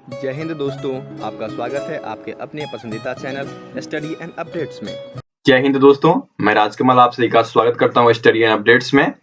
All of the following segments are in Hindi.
जय हिंद दोस्तों, आपका स्वागत है आपके अपने पसंदीदा चैनल स्टडी एंड अपडेट्स में। जय हिंद दोस्तों, मैं राजकमल आप सभी का स्वागत करता हूं स्टडी एंड अपडेट्स में।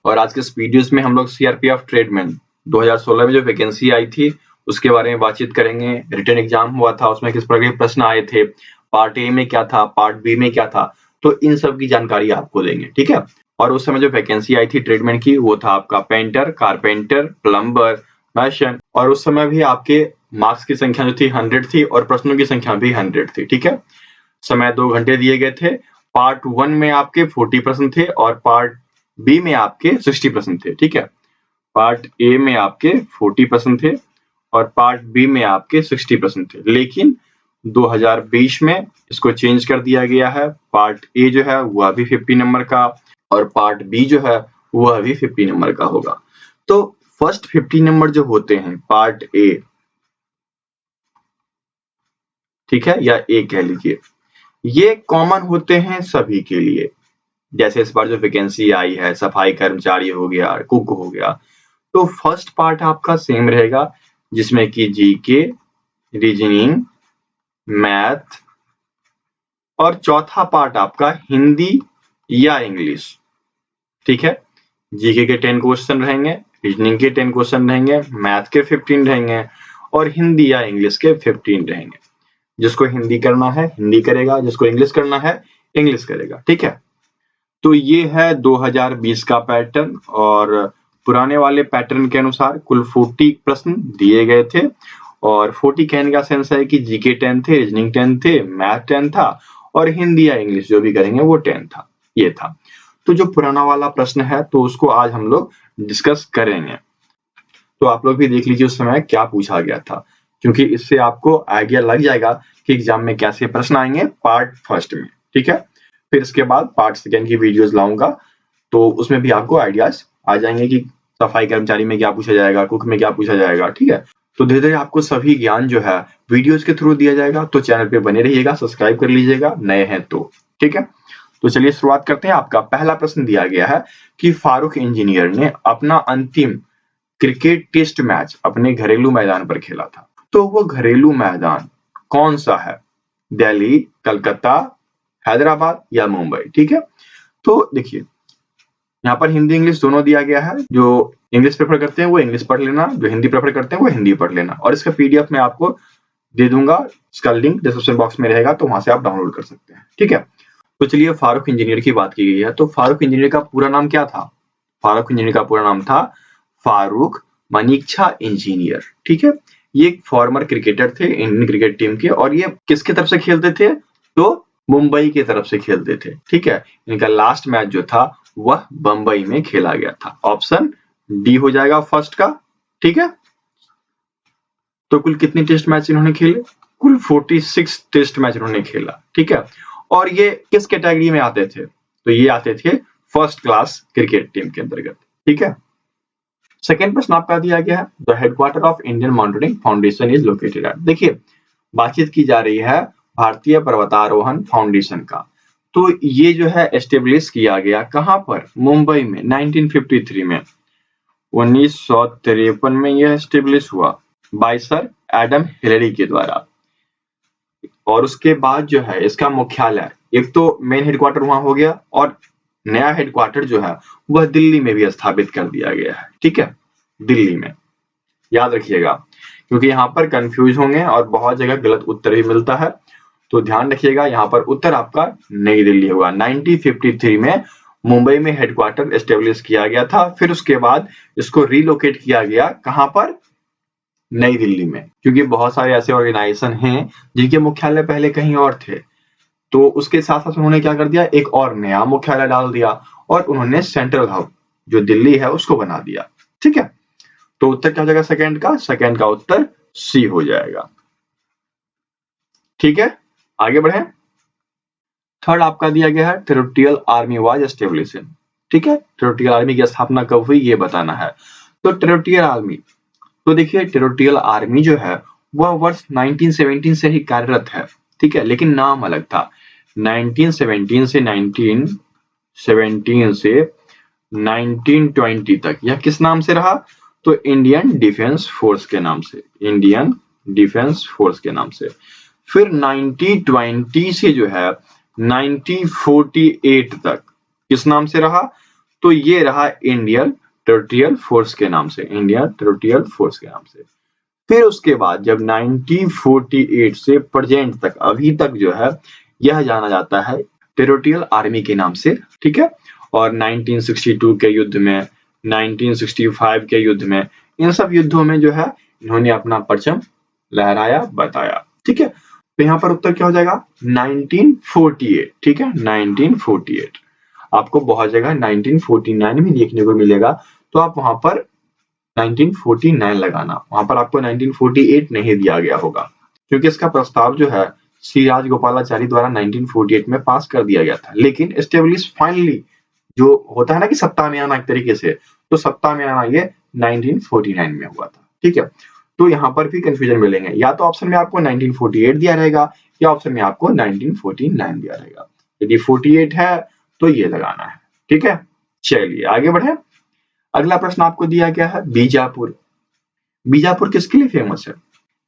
और आज के इस वीडियोस में हम लोग सीआरपीएफ ट्रेडमैन 2016 में जो वैकेंसी आई थी उसके बारे में बातचीत करेंगे। रिटन एग्जाम हुआ था, उसमें किस प्रकार के प्रश्न आए थे, पार्ट ए में क्या था, पार्ट बी में क्या था, तो इन सब की जानकारी आपको देंगे, ठीक है। और उस समय जो वैकेंसी आई थी ट्रेडमैन की वो था आपका पेंटर, कारपेंटर, प्लम्बर, मैशन। और उस समय भी आपके मार्क्स की संख्या जो थी 100 थी और प्रश्नों की संख्या भी 100 थी, ठीक है। समय 2 घंटे दिए गए थे। पार्ट 1 में आपके 40 प्रश्न थे और पार्ट बी में आपके 60 प्रश्न थे, ठीक है। पार्ट ए में आपके 40 प्रश्न थे और पार्ट बी में आपके 60 प्रश्न थे। लेकिन 2020 में इसको चेंज कर दिया गया है। पार्ट ए जो है वह भी 50 नंबर का और पार्ट बी जो है वह भी 50 नंबर का होगा। तो फर्स्ट 50 नंबर जो होते हैं पार्ट ए, ठीक है, या ए कह लीजिए, ये कॉमन होते हैं सभी के लिए। जैसे इस बार जो वैकेंसी आई है, सफाई कर्मचारी हो गया, कुक हो गया, तो फर्स्ट पार्ट आपका सेम रहेगा जिसमें कि जीके, रीजनिंग, मैथ और चौथा पार्ट आपका हिंदी या इंग्लिश, ठीक है। जीके के 10 क्वेश्चन रहेंगे, रीजनिंग के 10 क्वेश्चन रहेंगे, मैथ के 15 रहेंगे और हिंदी या इंग्लिश के 15 रहेंगे। जिसको हिंदी करना है हिंदी करेगा, जिसको इंग्लिश करना है इंग्लिश करेगा, ठीक है। तो ये है 2020 का पैटर्न और पुराने वाले पैटर्न के अनुसार कुल 40 प्रश्न दिए गए थे। और 40 कहने का सेंस है कि जीके 10 थे, रीजनिंग 10 थे, मैथ 10 था और हिंदी या इंग्लिश जो भी करेंगे वो 10 था, ये था। तो जो पुराना वाला प्रश्न है तो उसको आज हम लोग डिस्कस करेंगे। तो आप लोग भी देख लीजिए उस समय क्या पूछा गया था, क्योंकि इससे आपको आइडिया लग जाएगा कि एग्जाम में कैसे प्रश्न आएंगे पार्ट फर्स्ट में, ठीक है। फिर इसके बाद पार्ट सेकेंड की वीडियोस लाऊंगा तो उसमें भी आपको आइडियाज आ जाएंगे कि सफाई कर्मचारी में क्या पूछा जाएगा, कुक में क्या पूछा जाएगा, ठीक है। तो धीरे धीरे आपको सभी ज्ञान जो है वीडियोस के थ्रू दिया जाएगा। तो चैनल पे बने रहिएगा, सब्सक्राइब कर लीजिएगा नए हैं तो, ठीक है। तो चलिए शुरुआत करते हैं। आपका पहला प्रश्न दिया गया है कि फारूक इंजीनियर ने अपना अंतिम क्रिकेट टेस्ट मैच अपने घरेलू मैदान पर खेला था। तो वो घरेलू मैदान कौन सा है? दिल्ली, कलकत्ता, हैदराबाद या मुंबई, ठीक है। तो देखिए यहाँ पर हिंदी इंग्लिश दोनों दिया गया है। जो इंग्लिश प्रेफर करते हैं वो इंग्लिश पढ़ लेना, जो हिंदी प्रेफर करते हैं वो हिंदी पढ़ लेना। और इसका पीडीएफ मैं आपको दे दूंगा, इसका लिंक डिस्क्रिप्शन बॉक्स में रहेगा, तो वहां से आप डाउनलोड कर सकते हैं, ठीक है। तो चलिए फारूक इंजीनियर की बात की गई है, तो फारूक इंजीनियर का पूरा नाम क्या था? फारूक इंजीनियर का पूरा नाम था फारूक मनीक्षा इंजीनियर, ठीक है। ये एक फॉर्मर क्रिकेटर थे इंडियन क्रिकेट टीम के और ये किसकी तरफ से खेलते थे? तो मुंबई की तरफ से खेलते थे, ठीक है। इनका लास्ट मैच जो था वह बंबई में खेला गया था। ऑप्शन डी हो जाएगा फर्स्ट का, ठीक है। तो कुल कितनी टेस्ट मैच इन्होंने खेले? कुल 46 टेस्ट मैच इन्होंने खेला, ठीक है। और ये किस कैटेगरी में आते थे? तो ये आते थे फर्स्ट क्लास क्रिकेट टीम के अंतर्गत, ठीक है। सेकेंड प्रश्न आपका दिया गया है, the headquarter of Indian Mountaineering Foundation is located at. देखिए बातचीत की जा रही है भारतीय पर्वतारोहण फाउंडेशन का। तो ये जो है एस्टेब्लिश किया गया कहां पर? मुंबई में 1953 में, 1953 में यह एस्टेब्लिश हुआ बाय सर एडम हिलरी के द्वारा। और उसके बाद जो है इसका मुख्यालय, एक तो मेन हेडक्वार्टर वहां हो गया और नया हेडक्वार्टर जो है वह दिल्ली में भी स्थापित कर दिया गया है, ठीक है, दिल्ली में। याद रखिएगा क्योंकि यहाँ पर कंफ्यूज होंगे और बहुत जगह गलत उत्तर भी मिलता है, तो ध्यान रखिएगा। यहाँ पर उत्तर आपका नई दिल्ली होगा। 1953 में मुंबई में हेडक्वार्टर एस्टेब्लिश किया गया था, फिर उसके बाद इसको रिलोकेट किया गया कहां पर? नई दिल्ली में, क्योंकि बहुत सारे ऐसे ऑर्गेनाइजेशन हैं जिनके मुख्यालय पहले कहीं और थे। तो उसके साथ साथ उन्होंने क्या कर दिया, एक और नया मुख्यालय डाल दिया और उन्होंने सेंट्रल हब जो दिल्ली है उसको बना दिया, ठीक है। तो उत्तर क्या हो जाएगा सेकंड का? सेकंड का उत्तर सी हो जाएगा, ठीक है। आगे बढ़े। थर्ड आपका दिया गया है टेरिटोरियल आर्मी वाज एस्टेब्लिश्ड, ठीक है। टेरिटोरियल आर्मी की स्थापना कब हुई ये बताना है। तो टेरिटोरियल आर्मी, तो देखिए टेरिटोरियल आर्मी जो है वह वर्ष 1917 से ही कार्यरत है, ठीक है, लेकिन नाम अलग था। 1917 से 1920 तक यह किस नाम से रहा? तो इंडियन डिफेंस फोर्स के नाम से, इंडियन डिफेंस फोर्स के नाम से। फिर 1920 से जो है 1948 तक किस नाम से रहा? तो ये रहा इंडियन टेरिटोरियल फोर्स के नाम से, इंडियन टेरिटोरियल फोर्स के नाम से। फिर उसके बाद जब 1948 से प्रेजेंट तक, अभी तक जो है यह जाना जाता है टेरिटोरियल आर्मी के नाम से, ठीक है। और 1962 के युद्ध में, 1965 के युद्ध में, इन सब युद्धों में जो है इन्होंने अपना परचम लहराया, बताया, ठीक है। तो यहाँ पर उत्तर क्या हो जाएगा? 1948, ठीक है, 1948। आपको बहुत जगह 1949 भी देखने को मिलेगा, तो आप वहां पर 1949 लगाना, वहां पर आपको 1948 नहीं दिया गया होगा, क्योंकि इसका प्रस्ताव जो है श्री राजगोपालाचारी द्वारा 1948 में पास कर दिया गया था। लेकिन एस्टेब्लिश फाइनली जो होता है ना कि सत्ता में आना एक तरीके से, तो सत्ता में आना ये 1949 में हुआ था, ठीक है। तो यहाँ पर भी कंफ्यूजन मिलेंगे, या तो ऑप्शन में आपको 1948 दिया रहेगा या ऑप्शन में आपको 1949 दिया रहेगा। यदि 48 है तो ये लगाना है, ठीक है। चलिए आगे बढ़े। अगला प्रश्न आपको दिया गया है बीजापुर। बीजापुर किसके लिए फेमस है?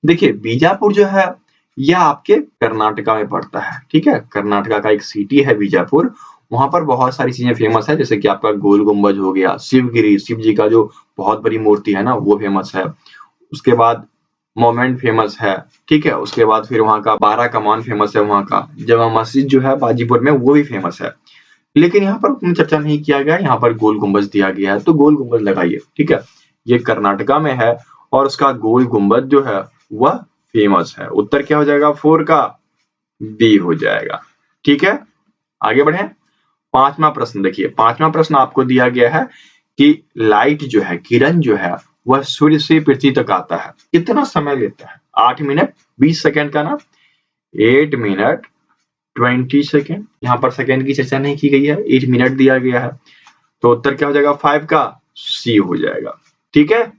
देखिए बीजापुर जो है यह आपके कर्नाटका में पड़ता है, ठीक है। कर्नाटका का एक सिटी है बीजापुर। वहां पर बहुत सारी चीजें फेमस है, जैसे कि आपका गोल गुंबज हो गया, शिवगिरी, शिव जी का जो बहुत बड़ी मूर्ति है ना वो फेमस है। उसके बाद मोमेंट फेमस है, ठीक है। उसके बाद फिर वहां का 12 कमान फेमस है, वहां का जमा मस्जिद जो है बाजीपुर में वो भी फेमस है। लेकिन यहाँ पर उतना चर्चा नहीं किया गया, यहाँ पर गोल गुंबज दिया गया है, तो गोल गुंबज लगाइए, ठीक है। ये कर्नाटका में है और उसका गोल गुंबज जो है वह फेमस है। उत्तर क्या हो जाएगा? 4 का बी हो जाएगा, ठीक है। आगे बढ़े। पांचवा प्रश्न देखिए, पांचवा प्रश्न आपको दिया गया है कि लाइट जो है, किरण जो है वह सूर्य से पृथ्वी तक आता है, कितना समय लेता है? 8 मिनट 20 सेकंड का ना, 8 मिनट 20 सेकेंड। यहाँ पर सेकेंड की चर्चा नहीं की गई है, 8 मिनट दिया गया है, तो उत्तर क्या हो जाएगा? 5 का सी हो जाएगा, ठीक है।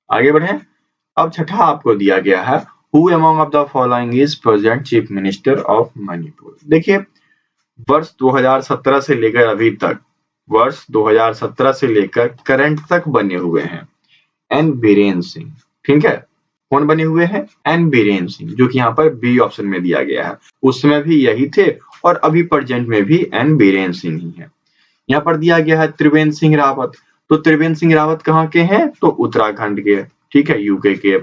आगे बढ़े। अब छठा आपको दिया गया है who among of the following is present chief minister of Manipur. देखिए वर्ष 2017 से लेकर अभी तक, वर्ष 2017 से लेकर करंट तक बने हुए हैं एन बीरेन सिंह, ठीक है। कौन बने हुए हैं? एन बीरेन सिंह, जो कि यहाँ पर बी ऑप्शन में दिया गया है। उस समय भी यही थे और अभी प्रेजेंट में भी एन बीरेन सिंह ही है। यहाँ पर दिया गया है त्रिवेंद्र सिंह रावत। तो त्रिवेंद्र सिंह रावत कहाँ के हैं? तो उत्तराखंड के, ठीक है, यूके के।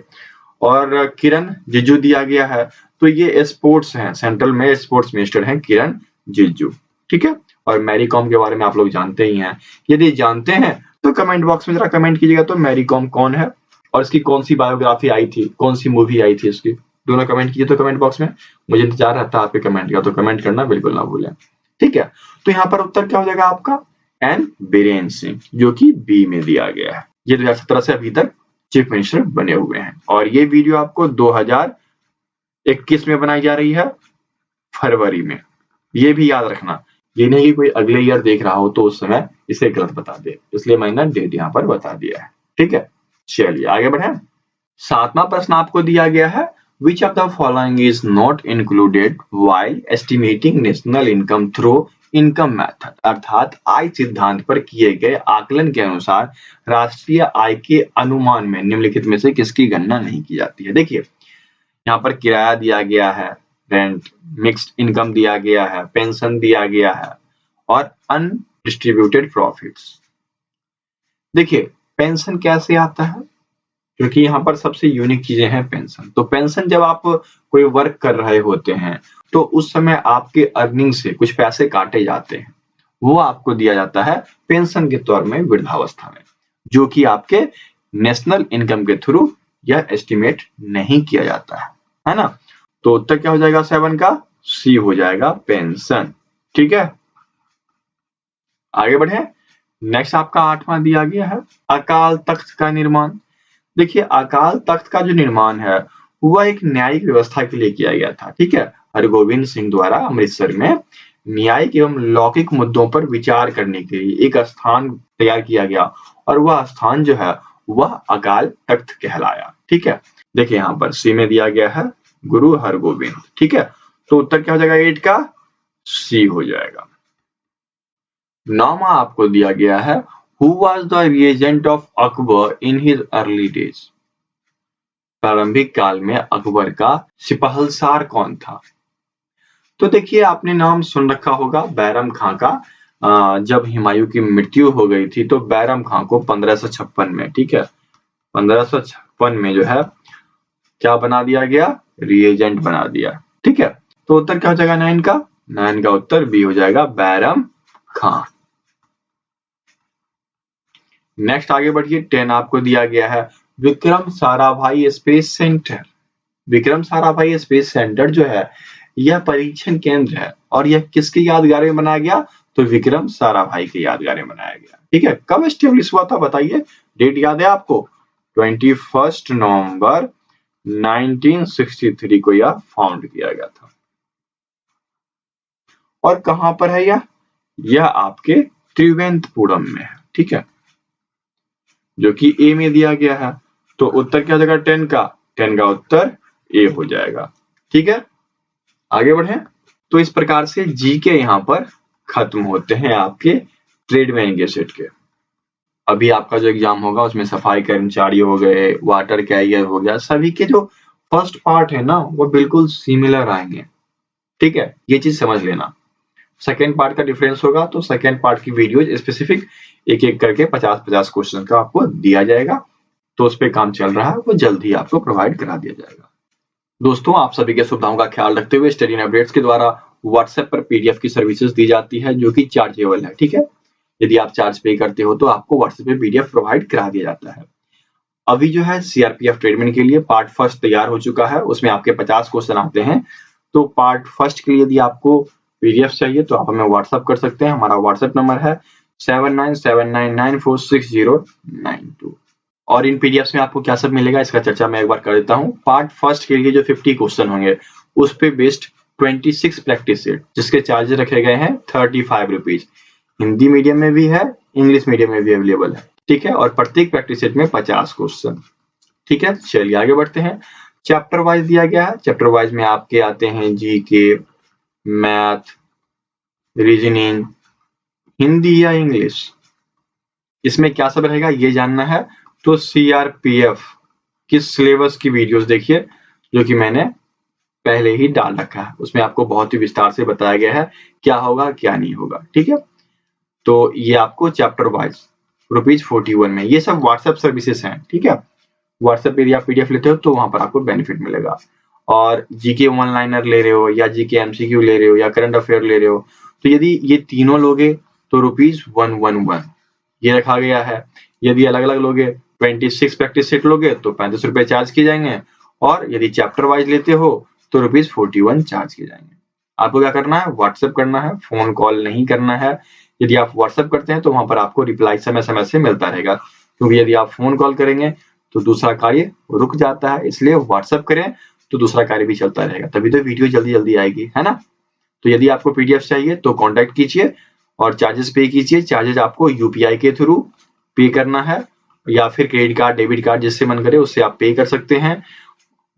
और किरण रिजिजू दिया गया है, तो ये स्पोर्ट्स हैं, सेंट्रल में स्पोर्ट्स मिनिस्टर हैं किरण रिजिजू, ठीक है। और मैरी कॉम के बारे में आप लोग जानते ही हैं। यदि जानते हैं तो कमेंट बॉक्स में जरा कमेंट कीजिएगा, तो मैरी कॉम कौन है और इसकी कौन सी बायोग्राफी आई थी, कौन सी मूवी आई थी इसकी, दोनों कमेंट कीजिए तो कमेंट बॉक्स में। मुझे इंतजार रहता है आपके कमेंट का, तो कमेंट करना बिल्कुल ना भूलें, ठीक है। तो यहाँ पर उत्तर क्या हो जाएगा आपका? एन बीरेन सिंह, जो कि बी में दिया गया है। ये 2017 से अभी तक चीफ मिनिस्टर बने हुए हैं। और ये वीडियो आपको 2021 में बनाई जा रही है, फरवरी में। ये भी याद रखना, ये नहीं कि कोई अगले ईयर देख रहा हो तो उस समय इसे गलत बता दे, इसलिए मैंने डेट यहाँ पर बता दिया है, ठीक है। चलिए आगे बढ़े। सातवां प्रश्न आपको दिया गया है which of the following is not included while estimating national income through income method, अर्थात आय सिद्धांत पर किए गए आकलन के अनुसार राष्ट्रीय आय के अनुमान में निम्नलिखित में से किसकी गणना नहीं की जाती है। देखिए यहाँ पर किराया दिया गया है, रेंट, मिक्स्ड इनकम दिया गया है, पेंशन दिया गया है और अनडिस्ट्रीब्यूटेड प्रॉफिट्स। देखिए पेंशन कैसे आता है, क्योंकि यहाँ पर सबसे यूनिक चीजें हैं पेंशन। तो पेंशन जब आप कोई वर्क कर रहे होते हैं तो उस समय आपके अर्निंग से कुछ पैसे काटे जाते हैं, वो आपको दिया जाता है पेंशन के तौर में वृद्धावस्था में, जो कि आपके नेशनल इनकम के थ्रू यह एस्टिमेट नहीं किया जाता है ना। तो उत्तर क्या हो जाएगा? 7 का सी हो जाएगा, पेंशन, ठीक है। आगे बढ़े। नेक्स्ट आपका 8वां दिया गया है अकाल तख्त का निर्माण। देखिए अकाल तख्त का जो निर्माण है वह एक न्यायिक व्यवस्था के लिए किया गया था, ठीक है। हरगोविंद सिंह द्वारा अमृतसर में न्यायिक एवं लौकिक मुद्दों पर विचार करने के लिए एक स्थान तैयार किया गया और वह स्थान जो है वह अकाल तख्त कहलाया, ठीक है। देखिए यहाँ पर सी में दिया गया है गुरु हरगोविंद, ठीक है। तो उत्तर क्या हो जाएगा? 8 का सी हो जाएगा। 9वां आपको दिया गया है Who was the regent of Akbar in his early days? प्रारंभिक काल में अकबर का सिपहलसार कौन था? तो देखिए, आपने नाम सुन रखा होगा बैरम खां का। जब हुमायूं की मृत्यु हो गई थी तो बैरम खां को 1556 में, ठीक है, 1556 में जो है क्या बना दिया गया? रीजेंट बना दिया। ठीक है, तो उत्तर क्या हो जाएगा 9 का? 9 का उत्तर बी हो जाएगा, बैरम खां। नेक्स्ट आगे बढ़िए, 10 आपको दिया गया है Vikram Sarabhai space centre. Vikram Sarabhai space centre जो है यह परीक्षण केंद्र है और यह किसकी यादगार में बनाया गया? तो विक्रम साराभाई की यादगार में बनाया गया। ठीक है, कब एस्टेब्लिश हुआ था बताइए? डेट याद है आपको? 21 नवंबर 1963 को यह फाउंड किया गया था। और कहां पर है यह? यह आपके त्रिवेंद्रपुरम में है। ठीक है, जो कि ए में दिया गया है। तो उत्तर क्या हो जाएगा 10 का? 10 का उत्तर ए हो जाएगा। ठीक है, आगे बढ़े। तो इस प्रकार से जी के यहाँ पर खत्म होते हैं आपके ट्रेडमैन गेसेट के। अभी आपका जो एग्जाम होगा उसमें सफाई कर्मचारी हो गए, वाटर कैरियर हो गया, सभी के जो फर्स्ट पार्ट है ना वो बिल्कुल सिमिलर आएंगे। ठीक है, ये चीज समझ लेना। सेकेंड पार्ट का डिफरेंस होगा तो सेकेंड पार्ट की वीडियो स्पेसिफिक एक एक करके 50-50 क्वेश्चन का आपको दिया जाएगा। तो उस पर काम चल रहा है, वो जल्द ही आपको प्रोवाइड करा दिया जाएगा। दोस्तों, आप सभी के सुविधाओं का ख्याल रखते हुए स्टडी अपडेट्स के द्वारा व्हाट्सएप पर पीडीएफ की सर्विसेज दी जाती है जो कि चार्जेबल है। ठीक है, यदि आप चार्ज पे करते हो तो आपको व्हाट्सएप पे पीडीएफ प्रोवाइड करा दिया जाता है। अभी जो है सीआरपीएफ ट्रेडमैन के लिए पार्ट फर्स्ट तैयार हो चुका है, उसमें आपके 50 क्वेश्चन आते हैं। तो पार्ट फर्स्ट के लिए यदि आपको पीडीएफ चाहिए तो आप हमें व्हाट्सएप कर सकते हैं। हमारा व्हाट्सएप नंबर है 7979946092। और इन पीडीएफ में आपको क्या सब मिलेगा इसका चर्चा मैं एक बार कर देता हूँ। पार्ट फर्स्ट के लिए जो 50 क्वेश्चन होंगे उस पे बेस्ड 26 प्रैक्टिस सेट जिसके चार्जेस रखे गए हैं 35 रुपीज। हिंदी मीडियम में भी है, इंग्लिश मीडियम में भी अवेलेबल है। ठीक है, और प्रत्येक प्रैक्टिस सेट में 50 क्वेश्चन। ठीक है, चलिए आगे बढ़ते हैं। चैप्टर वाइज दिया गया है। चैप्टर वाइज में आपके आते हैं जीके, मैथ, रीजनिंग, हिंदी या इंग्लिश। इसमें क्या सब रहेगा ये जानना है तो सीआरपीएफ किस सिलेबस की वीडियोस देखिए जो कि मैंने पहले ही डाल रखा है। उसमें आपको बहुत ही विस्तार से बताया गया है क्या होगा क्या नहीं होगा। ठीक है, तो ये आपको चैप्टर वाइज ₹41 में ये सब व्हाट्सएप सर्विसेज हैं। ठीक है, व्हाट्सएप पे आप पीडीएफ लेते हो तो वहां पर आपको बेनिफिट मिलेगा। और जीके वन लाइनर ले रहे हो या जीके एमसीक्यू ले रहे हो या करंट अफेयर ले रहे हो तो यदि ये तीनों लोगे तो ₹111 ये रखा गया है। यदि अलग अलग लोगे 26 प्रैक्टिस सेट लोगे तो 35 रुपए चार्ज किए जाएंगे। और यदि चैप्टर वाइज लेते हो तो ₹41 चार्ज किए जाएंगे। आपको क्या करना है? व्हाट्सएप करना है, फोन कॉल नहीं करना है। यदि आप व्हाट्सएप करते हैं तो वहां पर आपको रिप्लाई समय समय से मिलता रहेगा, क्योंकि यदि आप फोन कॉल करेंगे तो दूसरा कार्य रुक जाता है। इसलिए व्हाट्सएप करें तो दूसरा कार्य भी चलता रहेगा, तभी तो वीडियो जल्दी जल्दी आएगी, है ना। तो यदि आपको पीडीएफ चाहिए तो कॉन्टेक्ट कीजिए और चार्जेस पे कीजिए। चार्जेस आपको यूपीआई के थ्रू पे करना है या फिर क्रेडिट कार्ड, डेबिट कार्ड, जिससे मन करे उससे आप पे कर सकते हैं।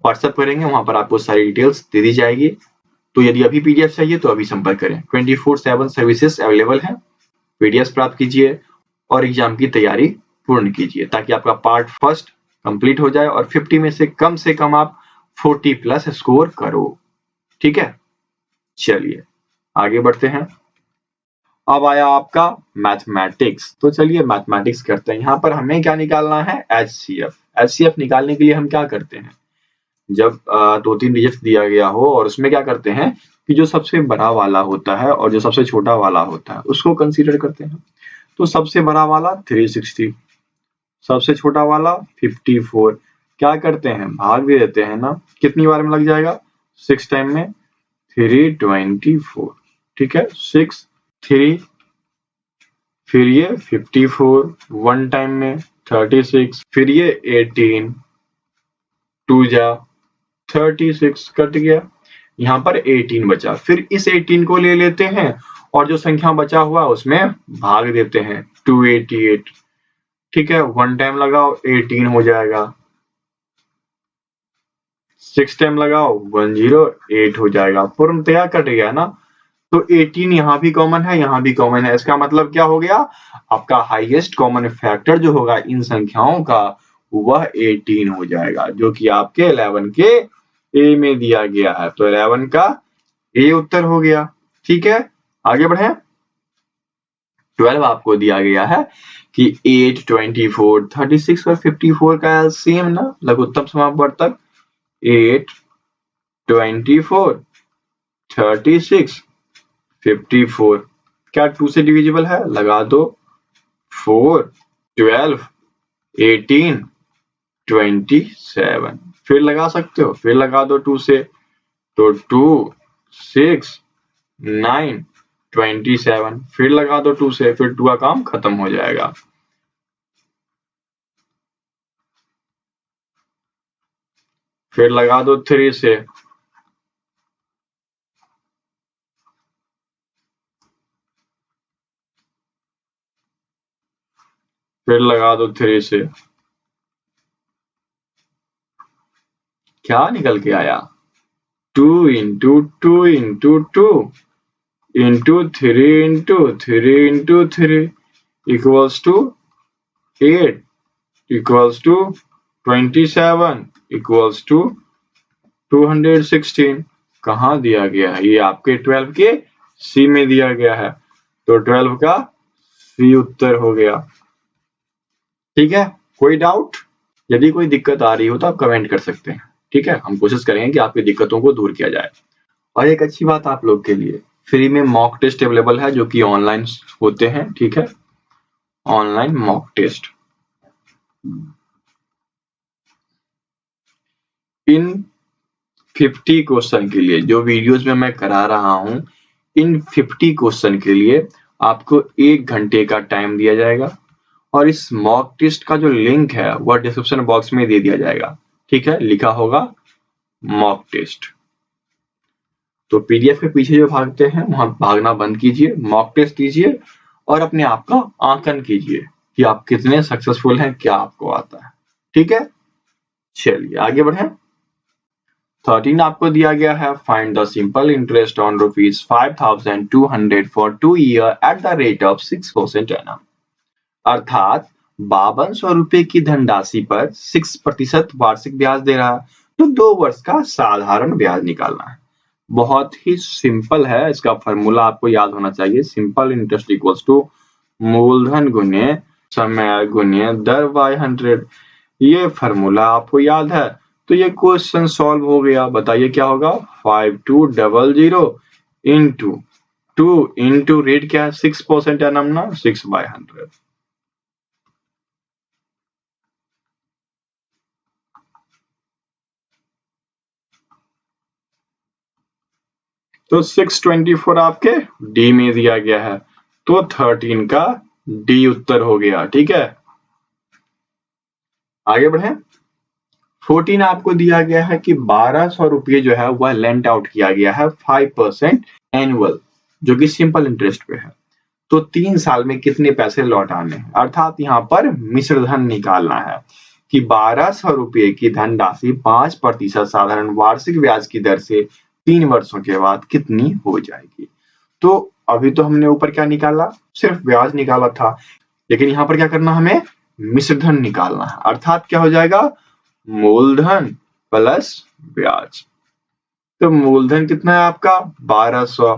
व्हाट्सएप करेंगे, वहां पर आपको सारी डिटेल्स दे दी जाएगी। तो यदि अभी पीडीएफ चाहिए तो अभी संपर्क करें। 24/7 सर्विसेज अवेलेबल है। पीडीएफ प्राप्त कीजिए और एग्जाम की तैयारी पूर्ण कीजिए ताकि आपका पार्ट फर्स्ट कंप्लीट हो जाए और 50 में से कम आप 40 प्लस स्कोर करो। ठीक है, चलिए आगे बढ़ते हैं। अब आया आपका मैथमेटिक्स। तो चलिए मैथमेटिक्स करते हैं। यहाँ पर हमें क्या निकालना है? एचसीएफ। एचसीएफ निकालने के लिए हम क्या करते हैं, जब 2-3 डिजिट दिया गया हो और उसमें क्या करते हैं कि जो सबसे बड़ा वाला होता है और जो सबसे छोटा वाला होता है उसको कंसीडर करते हैं। तो सबसे बड़ा वाला 360, सबसे छोटा वाला 54। क्या करते हैं? भाग दे देते हैं ना। कितनी बार में लग जाएगा? 6 टाइम में 324। ठीक है, 6 3 फिर ये 54 1 टाइम में 36, फिर ये 18 2 जा 36 कट गया। यहाँ पर 18 बचा। फिर इस 18 को ले लेते हैं और जो संख्या बचा हुआ उसमें भाग देते हैं 288। ठीक है, 1 टाइम लगाओ 18 हो जाएगा, 6 टाइम लगाओ 108 हो जाएगा। पूर्णतया कट गया ना। तो 18 यहाँ भी कॉमन है, यहाँ भी कॉमन है। इसका मतलब क्या हो गया? आपका हाईएस्ट कॉमन फैक्टर जो होगा इन संख्याओं का वह 18 हो जाएगा, जो कि आपके 11 के ए में दिया गया है। तो 11 का ए उत्तर हो गया। ठीक है, आगे बढ़े। 12 आपको दिया गया है कि 8, 24, 36 और 54 का एलसीएम ना लघुत्तम समापवर्तक 8, 24, 36, 54 क्या 2 से डिविजिबल है? लगा दो। 4, 12, 18, 27 फिर लगा सकते हो, फिर लगा दो 2 से, तो 2, 6, 9, 27 फिर लगा दो 2 से, फिर 2 का काम खत्म हो जाएगा। फिर लगा दो 3 से, फिर लगा दो 3 से, क्या निकल के आया? 2 into 2 into 2 into 3 into 3 into 3 equals to 8 equals to 27 equals to 216। कहाँ दिया गया है? ये आपके 12 के सी में दिया गया है, तो 12 का सी उत्तर हो गया। ठीक है, कोई डाउट? यदि कोई दिक्कत आ रही हो तो आप कमेंट कर सकते हैं। ठीक है, हम कोशिश करेंगे कि आपकी दिक्कतों को दूर किया जाए। और एक अच्छी बात आप लोग के लिए, फ्री में मॉक टेस्ट अवेलेबल है, जो कि ऑनलाइन होते हैं। ठीक है, ऑनलाइन मॉक टेस्ट इन 50 क्वेश्चन के लिए जो वीडियोस में मैं करा रहा हूं, इन 50 क्वेश्चन के लिए आपको 1 घंटे का टाइम दिया जाएगा और इस मॉक टेस्ट का जो लिंक है वह डिस्क्रिप्शन बॉक्स में दे दिया जाएगा। ठीक है, लिखा होगा मॉक टेस्ट। तो पीडीएफ के पीछे जो भागते हैं वहां भागना बंद कीजिए, मॉक टेस्ट दीजिए और अपने आप का आंकलन कीजिए कि आप कितने सक्सेसफुल हैं, क्या आपको आता है। ठीक है, चलिए आगे बढ़े। 13 आपको दिया गया है, find the simple interest on ₹5,200 for 2 year at the rate of 6% annum. अर्थात 5200 रुपए की धनराशि पर 6% वार्षिक ब्याज दे रहा है, तो 2 वर्ष का साधारण ब्याज निकालना है। बहुत ही सिंपल है, इसका फॉर्मूला आपको याद होना चाहिए। सिंपल इंटरेस्ट इक्वल्स टू मूलधन गुने समय गुने दर बाय 100। ये फॉर्मूला आपको याद है, तो ये क्वेश्चन सॉल्व हो गया। बताइए क्या होगा? 5200 इंटू 2 इंटू रेट क्या है? 6% एनम ना, 6/100। तो 624 आपके डी में दिया गया है, तो 13 का डी उत्तर हो गया। ठीक है, आगे बढ़े। 14 आपको दिया गया है कि 1200 रुपये जो है वह लेंट आउट किया गया है 5% एनुअल, जो कि सिंपल इंटरेस्ट पे है। तो 3 साल में कितने पैसे लौटाने हैं? अर्थात यहाँ पर मिश्र धन निकालना है कि 1200 रुपये की धनराशि 5% साधारण वार्षिक ब्याज की दर से 3 वर्षों के बाद कितनी हो जाएगी। तो अभी तो हमने ऊपर क्या निकाला? सिर्फ ब्याज निकाला था, लेकिन यहाँ पर क्या करना, हमें मिश्र धन निकालना है। अर्थात क्या हो जाएगा? मूलधन प्लस ब्याज। तो मूलधन कितना है आपका? 1200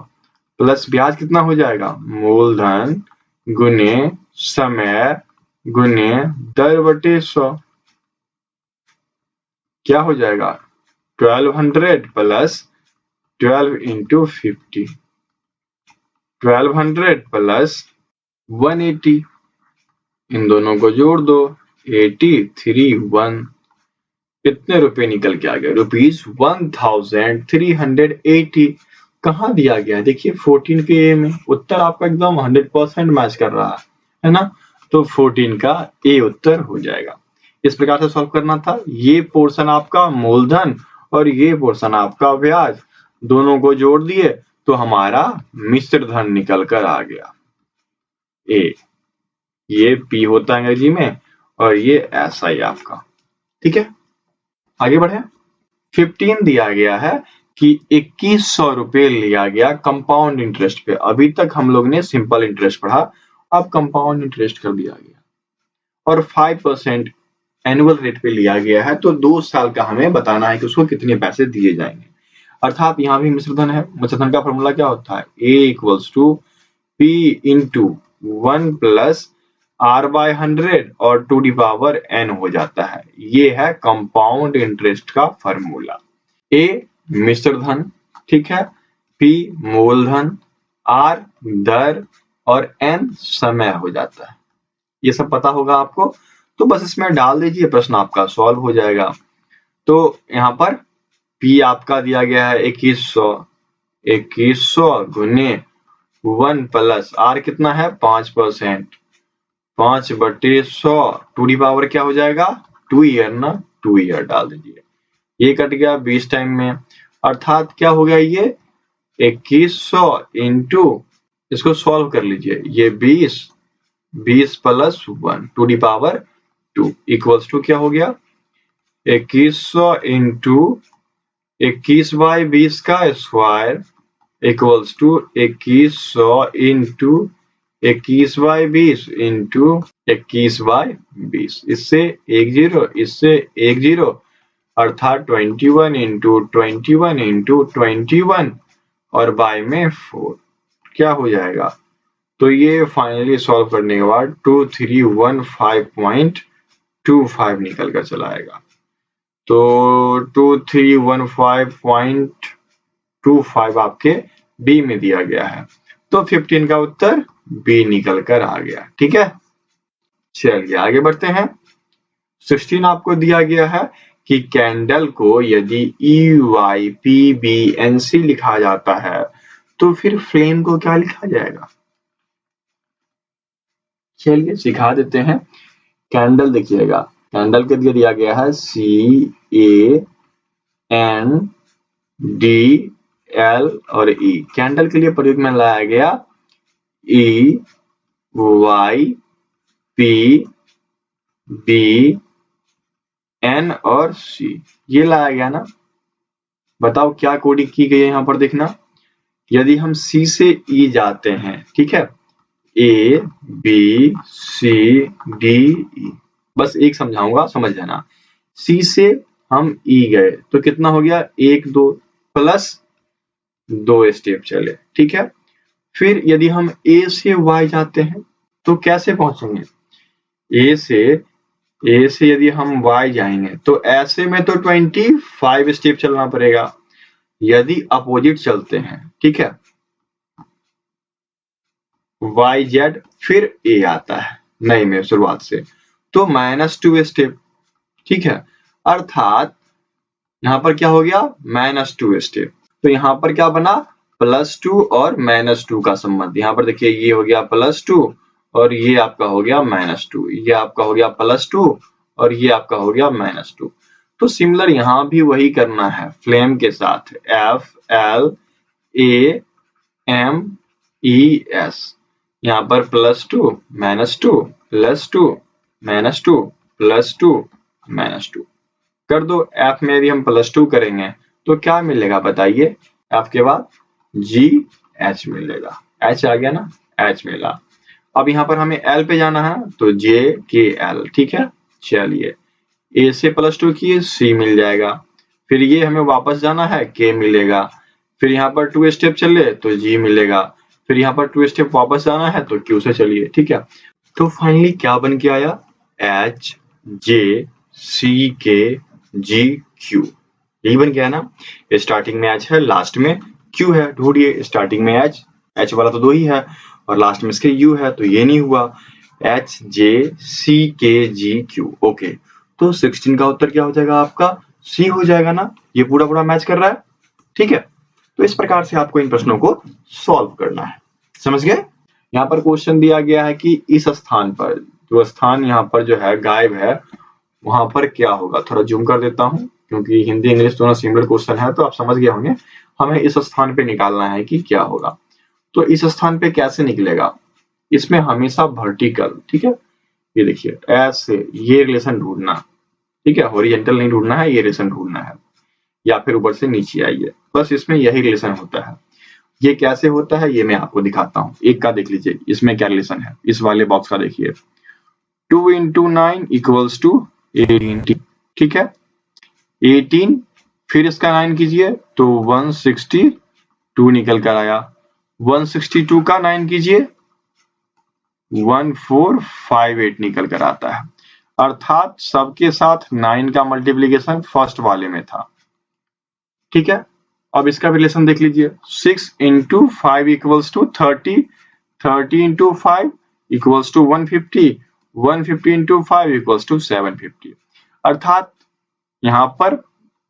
प्लस ब्याज कितना हो जाएगा? मूलधन गुने समय गुने दर बटे 100। क्या हो जाएगा? 1200 प्लस 12 इंटू 50, 1200 प्लस 180, इन दोनों को जोड़ दो, 83 कितने रुपए निकल के आ गए? ₹1380। कहाँ दिया गया है? देखिए 14 के ए में। उत्तर आपका एकदम 100% मैच कर रहा है ना? तो 14 का ए उत्तर हो जाएगा। इस प्रकार से सॉल्व करना था। ये पोर्शन आपका मूलधन और ये पोर्शन आपका ब्याज, दोनों को जोड़ दिए तो हमारा मिश्र धन निकल कर आ गया ए। ये पी होता है अंग्रेजी में और ये ऐसा ही आपका। ठीक है, आगे बढ़े। 15 दिया गया है कि 2100 रुपए लिया गया कंपाउंड इंटरेस्ट पे। अभी तक हम लोग ने सिंपल इंटरेस्ट पढ़ा, अब कंपाउंड इंटरेस्ट कर दिया गया और 5% एनुअल रेट पे लिया गया है, तो 2 साल का हमें बताना है कि उसको कितने पैसे दिए जाएंगे। अर्थात यहाँ भी मिश्रधन है। मिश्रधन का फॉर्मूला क्या होता है? A equals to P into 1 plus R by 100 और टू दी पावर n हो जाता है। ये है कंपाउंड इंटरेस्ट का फॉर्मूला। A मिश्रधन, ठीक है, P मूलधन, R दर और n समय हो जाता है। ये सब पता होगा आपको, तो बस इसमें डाल दीजिए, प्रश्न आपका सॉल्व हो जाएगा। तो यहाँ पर P आपका दिया गया है 2100 गुने 1 प्लस R कितना है 5%, 5/100 टू दी पावर क्या हो जाएगा 2 ईयर ना, 2 ईयर डाल दीजिए। ये कट गया 20 टाइम में, अर्थात क्या हो गया ये 2100 इंटू, इसको सॉल्व कर लीजिए, ये 20 plus 1 to the power 2 equals to क्या हो गया 2100 इंटू 21/20 का square equals to 2100 into 21/20 into 21/20। इससे एक जीरो, इससे एक जीरो, अर्थात 21 इंटू 21 इंटू 21 और बाय में 4 क्या हो जाएगा। तो ये फाइनली सॉल्व करने के बाद 2315.25 निकल कर चला आएगा। तो 2315.25 आपके बी में दिया गया है, तो 15 का उत्तर बी निकल कर आ गया। ठीक है, चलिए आगे बढ़ते हैं। 16 आपको दिया गया है कि कैंडल को यदि EYPBNC लिखा जाता है तो फिर फ्लेम को क्या लिखा जाएगा। चलिए सिखा देते हैं। कैंडल देखिएगा, कैंडल के लिए दिया गया है CANDL और E। कैंडल के लिए प्रयोग में लाया गया EYPBN और C, ये लाया गया ना। बताओ क्या कोडिंग की गई है यहाँ पर, देखना। यदि हम C से E जाते हैं, ठीक है, A B C D E, बस एक समझाऊंगा, समझ लेना। C से हम E गए तो कितना हो गया 1 2 प्लस 2 स्टेप चले, ठीक है। फिर यदि हम A से Y जाते हैं तो कैसे पहुंचेंगे। A से यदि हम Y जाएंगे तो ऐसे में तो 25 स्टेप चलना पड़ेगा। यदि अपोजिट चलते हैं, ठीक है, YZ फिर A आता है नए में शुरुआत से, तो -2 स्टेप, ठीक है। अर्थात यहाँ पर क्या हो गया -2 स्टेप, तो यहाँ पर क्या बना +2 और -2 का संबंध। यहाँ पर देखिए ये हो गया +2 और ये आपका हो गया -2, ये आपका हो गया +2 और ये आपका हो गया -2। तो सिमिलर यहाँ भी वही करना है फ्लेम के साथ, FLAMES, यहाँ पर +2 -2 +2 -2 +2 -2 कर दो। F में भी हम +2 करेंगे तो क्या मिलेगा बताइए, F के बाद GH मिलेगा। H आ गया ना, H मिला। अब यहाँ पर हमें L पे जाना है तो JKL, ठीक है। चलिए A से +2 किए C मिल जाएगा, फिर ये हमें वापस जाना है K मिलेगा, फिर यहाँ पर 2 स्टेप चले तो G मिलेगा, फिर यहाँ पर 2 स्टेप वापस जाना है तो Q से चलिए, ठीक है। तो फाइनली क्या बन के आया H J C K G Q, यही बन गया ना। स्टार्टिंग में H है, लास्ट में Q है, ढूंढिए स्टार्टिंग में H वाला तो 2 ही है और लास्ट में इसके U है, तो ये नहीं हुआ। H J C K G Q, okay. तो 16 का उत्तर क्या हो जाएगा आपका C हो जाएगा ना, ये पूरा मैच कर रहा है, ठीक है। तो इस प्रकार से आपको इन प्रश्नों को सॉल्व करना है, समझ गए। यहाँ पर क्वेश्चन दिया गया है कि इस स्थान पर, जो स्थान यहाँ पर जो है गायब है, वहां पर क्या होगा। थोड़ा जूम कर देता हूँ क्योंकि हिंदी इंग्लिश दोनों सिमिलर क्वेश्चन है, तो आप समझ गए होंगे। हमें इस स्थान पे निकालना है कि क्या होगा। तो इस स्थान पे कैसे निकलेगा, इसमें हमेशा वर्टिकल, ठीक है, ये देखिए ऐसे ये रिलेशन ढूंढना, ठीक है, हॉरिजॉन्टल नहीं ढूंढना है, ये रिलेशन ढूंढना है, या फिर ऊपर से नीचे आइए, बस इसमें यही रिलेशन होता है। ये कैसे होता है ये मैं आपको दिखाता हूँ। एक का देख लीजिए इसमें क्या रिलेशन है, इस वाले बॉक्स का देखिए, 2 × 9 = 18, ठीक है 18, फिर इसका 9 कीजिए तो 162 निकल कर आया। 162 का 9 कीजिए 1458 निकल कर आता है। अर्थात सबके साथ 9 का मल्टीप्लीकेशन फर्स्ट वाले में था। ठीक है, अब इसका रिलेशन देख लीजिए। 6 into 5 equals to 30, 30 into 5 equals to 150, 150 into 5 equals to 750। अर्थात यहाँ पर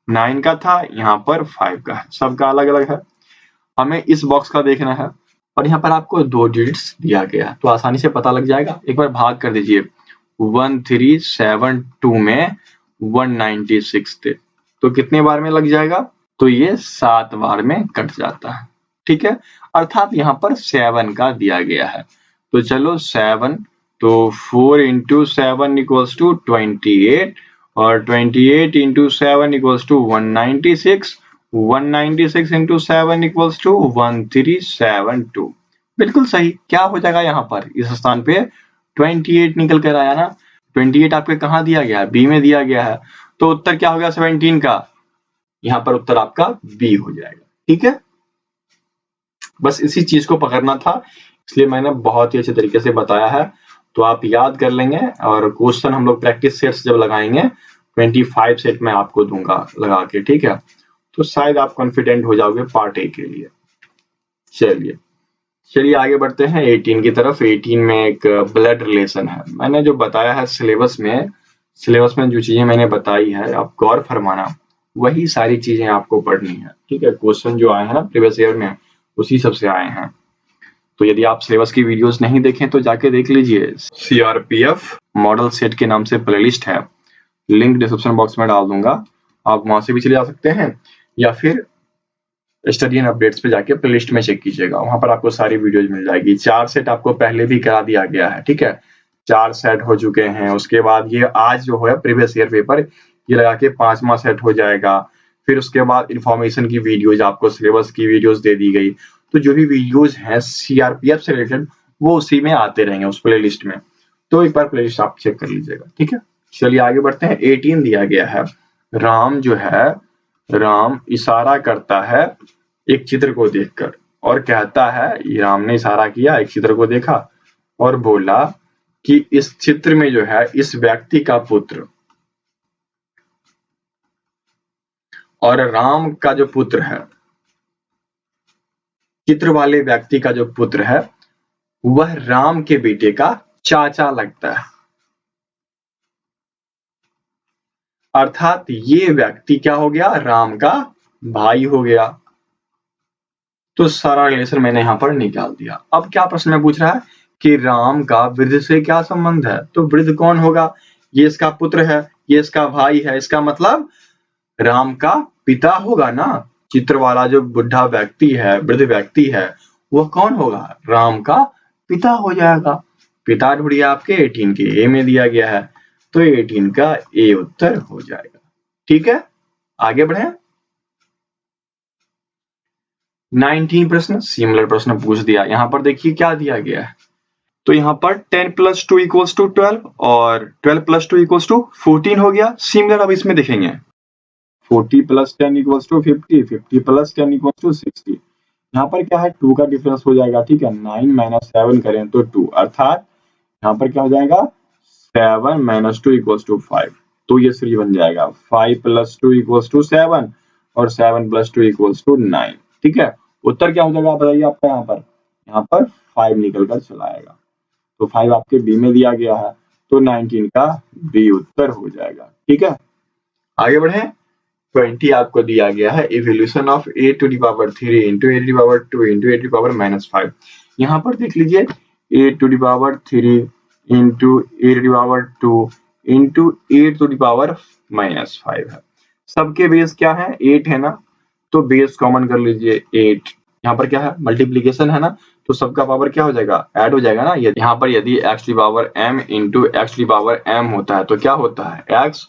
9 का था, यहाँ पर 5 का है, सबका अलग अलग है। हमें इस बॉक्स का देखना है और यहाँ पर आपको 2 डिजिट्स दिया गया है तो आसानी से पता लग जाएगा। एक बार भाग कर दीजिए। 1372 में 196 थे तो कितने बार में लग जाएगा? तो ये 7 बार में कट जाता है। ठीक है, अर्थात यहाँ पर 7 का दिया गया है। तो चलो 7, तो 4 इंटू 7 इक्वल्स टू 28 और 28 into 7 equals to 196, 196 into 7 equals to 1372। बिल्कुल सही। क्या हो जाएगा यहाँ पर? इस स्थान पे 28 निकल कर आया ना। 28 आपके कहाँ दिया गया है? बी में दिया गया है। तो उत्तर क्या हो गया 17 का? यहाँ पर उत्तर आपका बी हो जाएगा। ठीक है, बस इसी चीज को पकड़ना था, इसलिए मैंने बहुत ही अच्छे तरीके से बताया है। तो आप याद कर लेंगे और क्वेश्चन हम लोग प्रैक्टिस सेट्स जब लगाएंगे 25 सेट में आपको दूंगा लगा के। ठीक है, तो शायद आप कॉन्फिडेंट हो जाओगे पार्ट ए के लिए। चलिए आगे बढ़ते हैं 18 की तरफ। 18 में एक ब्लड रिलेशन है। मैंने जो बताया है सिलेबस में जो चीजें मैंने बताई है आप गौर फरमाना, वही सारी चीजें आपको पढ़नी है। ठीक है, क्वेश्चन जो आए हैं ना प्रीवियस ईयर में उसी सबसे आए हैं। तो यदि आप सिलेबस की वीडियोस नहीं देखें तो जाके देख लीजिए। सीआरपीएफ मॉडल सेट के नाम से प्लेलिस्ट है, लिंक डिस्क्रिप्शन बॉक्स में डाल दूंगा, आप वहां से भी चले जा सकते हैं या फिर स्टडी एंड अपडेट्स पे जाके प्लेलिस्ट में चेक कीजिएगा, वहां पर आपको सारी वीडियोज मिल जाएगी। 4 सेट आपको पहले भी करा दिया गया है। ठीक है, 4 सेट हो चुके हैं। उसके बाद ये आज जो है प्रीवियस ईयर पेपर ये लगा के 5वां सेट हो जाएगा। फिर उसके बाद इंफॉर्मेशन की वीडियोज, आपको सिलेबस की वीडियोज दे दी गई। तो जो भी वीडियोज हैं सीआरपीएफ से रिलेटेड वो उसी में आते रहेंगे उस प्ले लिस्ट में। तो एक बार प्ले लिस्ट आप चेक कर लीजिएगा। ठीक है, चलिए आगे बढ़ते हैं। 18 दिया गया है। राम जो है, राम इशारा करता है एक चित्र को देखकर और कहता है, राम ने इशारा किया, एक चित्र को देखा और बोला कि इस चित्र में जो है इस व्यक्ति का पुत्र, और राम का जो पुत्र है, चित्र वाले व्यक्ति का जो पुत्र है वह राम के बेटे का चाचा लगता है। अर्थात ये व्यक्ति क्या हो गया? राम का भाई हो गया। तो सारा रिलेशन मैंने यहां पर निकाल दिया। अब क्या प्रश्न में पूछ रहा है कि राम का वृद्ध से क्या संबंध है? तो वृद्ध कौन होगा? ये इसका पुत्र है, ये इसका भाई है, इसका मतलब राम का पिता होगा ना। चित्र वाला जो बुढ़ा व्यक्ति है, वृद्ध व्यक्ति है, वह कौन होगा? राम का पिता हो जाएगा। पिता ढूंढिए आपके 18 के ए में दिया गया है, तो 18 का ए उत्तर हो जाएगा। ठीक है, आगे बढ़े। 19 प्रश्न, सिमिलर प्रश्न पूछ दिया। यहाँ पर देखिए क्या दिया गया है। तो यहाँ पर 10 + 2 = 12 और 12 + 2 = 14 हो गया। सिमिलर अब इसमें देखेंगे 40 + 10 = 50, 50 + 10 = 60। यहाँ पर क्या है 2 का डिफरेंस हो जाएगा। ठीक है, 9 - 7 करें तो 2, अर्थात यहाँ पर क्या हो जाएगा 7 - 2 = 5। तो ये 3 बन जाएगा। 5 + 2 = 7 और 7 + 2 = 9। ठीक है, उत्तर क्या हो जाएगा बताइए आपका? यहाँ पर 5 निकल कर चला आएगा। तो 5 आपके बी में दिया गया है, तो 19 का बी उत्तर हो जाएगा। ठीक है, आगे बढ़े। 20 आपको दिया गया है। Evolution of a to the power 3 into a to the power 2 into a to the power -5। यहाँ पर देख लीजिए a to the power 3 into a to the power 2 into a to the power -5 है। सबके बेस क्या है? 8 है ना, तो बेस कॉमन कर लीजिए 8। यहाँ पर क्या है? मल्टीप्लीकेशन है ना, तो सबका पावर क्या हो जाएगा? ऐड हो जाएगा ना। यहाँ पर यदि x to the power m into x to the power m होता है तो क्या होता है? x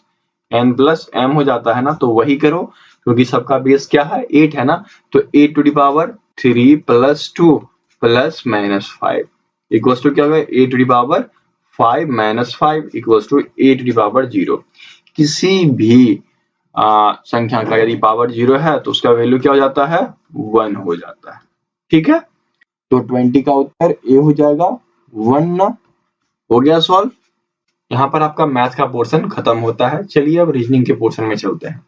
n + m हो जाता है ना। तो वही करो क्योंकि सबका बेस क्या है? 8 है ना। तो a to the power 3 + 2 + -5 equals to क्या होगा? a to the power 5 minus 5 equals to a to the power 0। किसी भी संख्या का यदि पावर 0 है तो उसका वैल्यू क्या हो जाता है, 1 हो जाता है। ठीक है, तो 20 का उत्तर ए हो जाएगा 1 ना। हो गया सॉल्व। यहाँ पर आपका मैथ का पोर्शन खत्म होता है। चलिए अब रीजनिंग के पोर्शन में चलते हैं।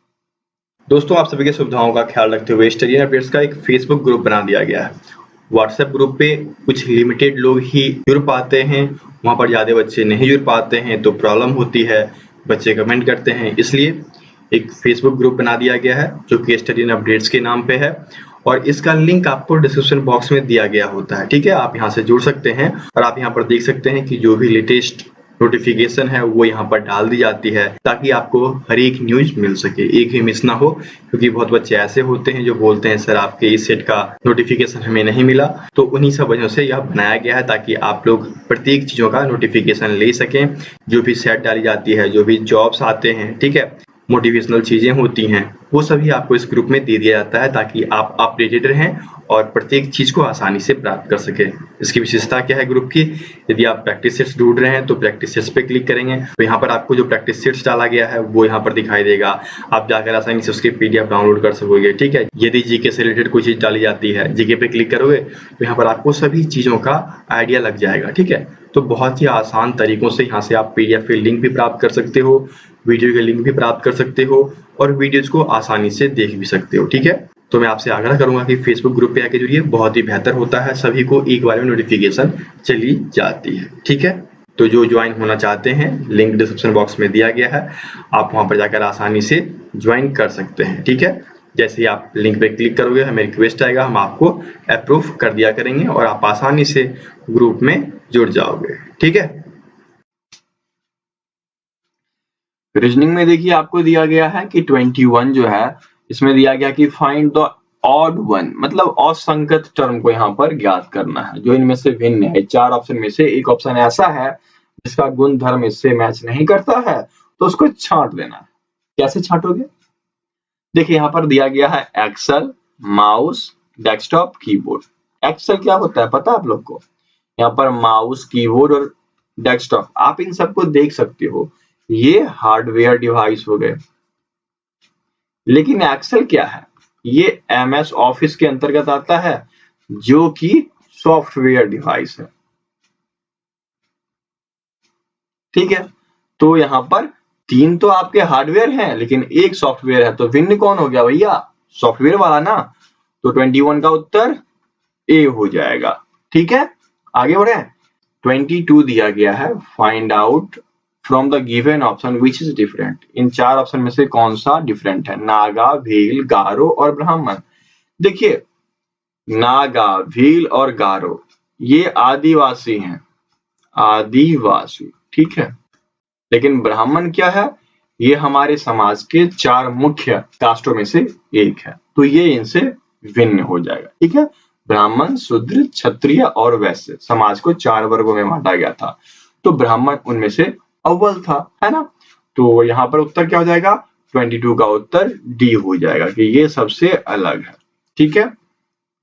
दोस्तों, आप सभी की सुविधाओं का ख्याल रखते हुए स्टडी एंड अपडेट्स का एक फेसबुक ग्रुप बना दिया गया है। व्हाट्सएप ग्रुप पे कुछ लिमिटेड लोग ही जुड़ पाते हैं, वहाँ पर ज़्यादा बच्चे नहीं जुड़ पाते हैं तो प्रॉब्लम होती है, बच्चे कमेंट करते हैं। इसलिए एक फेसबुक ग्रुप बना दिया गया है जो कि स्टडी एंड अपडेट्स के नाम पे है, और इसका लिंक आपको डिस्क्रिप्शन बॉक्स में दिया गया होता है। ठीक है, आप यहाँ से जुड़ सकते हैं और आप यहाँ पर देख सकते हैं कि जो भी लेटेस्ट नोटिफिकेशन है वो यहाँ पर डाल दी जाती है ताकि आपको हर एक न्यूज मिल सके, एक भी मिस ना हो। क्योंकि बहुत बच्चे ऐसे होते हैं जो बोलते हैं सर आपके इस सेट का नोटिफिकेशन हमें नहीं मिला, तो उन्हीं सब वजहों से यह बनाया गया है ताकि आप लोग प्रत्येक चीजों का नोटिफिकेशन ले सकें। जो भी सेट डाली जाती है, जो भी जॉब्स आते हैं, ठीक है, मोटिवेशनल चीजें होती हैं, वो सभी आपको इस ग्रुप में दे दिया जाता है ताकि आप अपडेटेड रहें और प्रत्येक चीज को आसानी से प्राप्त कर सके। इसकी विशेषता क्या है ग्रुप की, यदि आप प्रैक्टिस सेट्स ढूंढ रहे हैं तो प्रैक्टिस सेट्स पे क्लिक करेंगे तो यहाँ पर आपको जो प्रैक्टिस सेट्स डाला गया है वो यहाँ पर दिखाई देगा। आप जाकर आसानी से उसके पीडीएफ डाउनलोड कर सकोगे। ठीक है, यदि जीके से रिलेटेड कोई चीज डाली जाती है, जीके पे क्लिक करोगे तो यहाँ पर आपको सभी चीजों का आइडिया लग जाएगा। ठीक है, तो बहुत ही आसान तरीकों से यहाँ से आप पीडीएफ के लिंक भी प्राप्त कर सकते हो, वीडियो के लिंक भी प्राप्त कर सकते हो और वीडियोज को आसानी से देख भी सकते हो। ठीक है, तो मैं आपसे आग्रह करूंगा कि फेसबुक ग्रुप पे आके जुड़िए, बहुत ही बेहतर होता है, सभी को एक बार में नोटिफिकेशन चली जाती है। ठीक है, तो जो ज्वाइन होना चाहते हैं लिंक डिस्क्रिप्शन बॉक्स में दिया गया है, आप वहां पर जाकर आसानी से ज्वाइन कर सकते हैं। ठीक है, जैसे ही आप लिंक पे क्लिक करोगे हमें रिक्वेस्ट आएगा, हम आपको अप्रूव कर दिया करेंगे और आप आसानी से ग्रुप में जुड़ जाओगे। ठीक है, रीजनिंग में देखिए आपको दिया गया है कि 21 जो है इसमें दिया गया कि फाइंड द ऑड वन, मतलब असंगत टर्म को यहाँ पर ज्ञात करना है जो इनमें से भिन्न है। 4 ऑप्शन में से एक ऑप्शन ऐसा है जिसका गुण धर्म इससे मैच नहीं करता है तो उसको छांट देना है। कैसे छांटोगे, देखिए यहाँ पर दिया गया है Excel, mouse, desktop, keyboard. Excel क्या होता है पता है आप लोग को, यहाँ पर माउस, कीबोर्ड और डेस्कटॉप, आप इन सबको देख सकते हो, ये हार्डवेयर डिवाइस हो गए। लेकिन एक्सेल क्या है, ये एमएस ऑफिस के अंतर्गत आता है जो कि सॉफ्टवेयर डिवाइस है। ठीक है, तो यहाँ पर 3 तो आपके हार्डवेयर हैं लेकिन एक सॉफ्टवेयर है, तो भिन्न कौन हो गया भैया, सॉफ्टवेयर वाला ना। तो 21 का उत्तर ए हो जाएगा। ठीक है, आगे बढ़े। 22 दिया गया है find out from the given option which is different. In 4 option में से कौन सा डिफरेंट है, नागा, भील, गारो और ब्राह्मण। देखिए नागा, भील और गारो ये आदिवासी हैं, आदिवासी। ठीक है, लेकिन ब्राह्मण क्या है, ये हमारे समाज के 4 मुख्य कास्टों में से एक है, तो ये इनसे भिन्न हो जाएगा। ठीक है, ब्राह्मण, शूद्र, क्षत्रिय और वैश्य समाज को 4 वर्गों में बांटा गया था, तो ब्राह्मण उनमें से अव्वल था, है ना। तो यहाँ पर उत्तर क्या हो जाएगा, 22 का उत्तर डी हो जाएगा कि ये सबसे अलग है। ठीक है,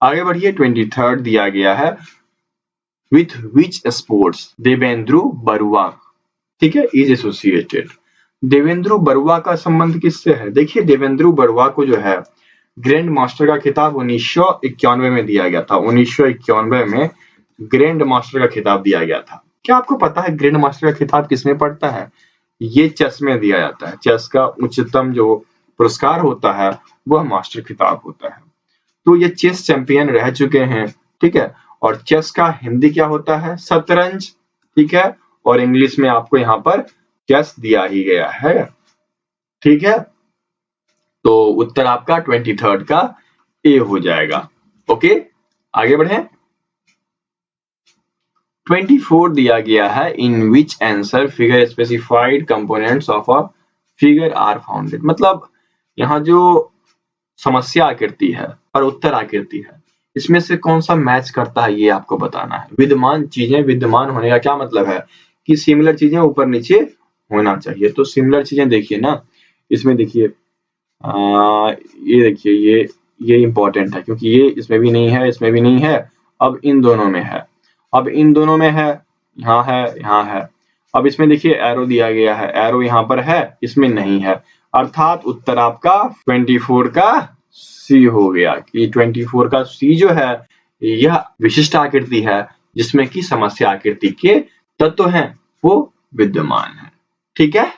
आगे बढ़िए। 23 दिया गया है with which sports Devendra Barua, ठीक है, इज एसोसिएटेड। देवेंद्र बरुआ का संबंध किससे है, देखिए देवेंद्र बरुआ को जो है ग्रैंड मास्टर का खिताब 1991 में दिया गया था। 1991 में ग्रैंड मास्टर का खिताब दिया गया था। क्या आपको पता है ग्रैंड मास्टर का खिताब किसमें पड़ता है, ये चेस में दिया जाता है। चेस का उच्चतम जो पुरस्कार होता है वह मास्टर खिताब होता है। तो ये चेस चैंपियन रह चुके हैं। ठीक है, और चेस का हिंदी क्या होता है, शतरंज। ठीक है, और इंग्लिश में आपको यहाँ पर चेस दिया ही गया है। ठीक है, तो उत्तर आपका 23 का ए हो जाएगा। ओके, आगे बढ़े। 24 दिया गया है in which answer figure specified components of a figure are founded, मतलब यहाँ जो समस्या आकृति है और उत्तर आकृति है इसमें से कौन सा मैच करता है ये आपको बताना है। विद्यमान चीजें, विद्यमान होने का क्या मतलब है कि सिमिलर चीजें ऊपर नीचे होना चाहिए। तो सिमिलर चीजें देखिए ना, इसमें देखिए ये देखिए ये इंपॉर्टेंट है क्योंकि ये इसमें भी नहीं है, इसमें भी नहीं है, अब इन दोनों में है, अब इन दोनों में है, यहाँ है, यहाँ है, अब इसमें देखिए एरो दिया गया है, एरो यहाँ पर है, इसमें नहीं है, अर्थात उत्तर आपका 24 का सी हो गया कि 24 का सी जो है यह विशिष्ट आकृति है जिसमें कि समस्या आकृति के तत्व हैं वो विद्यमान है। ठीक है,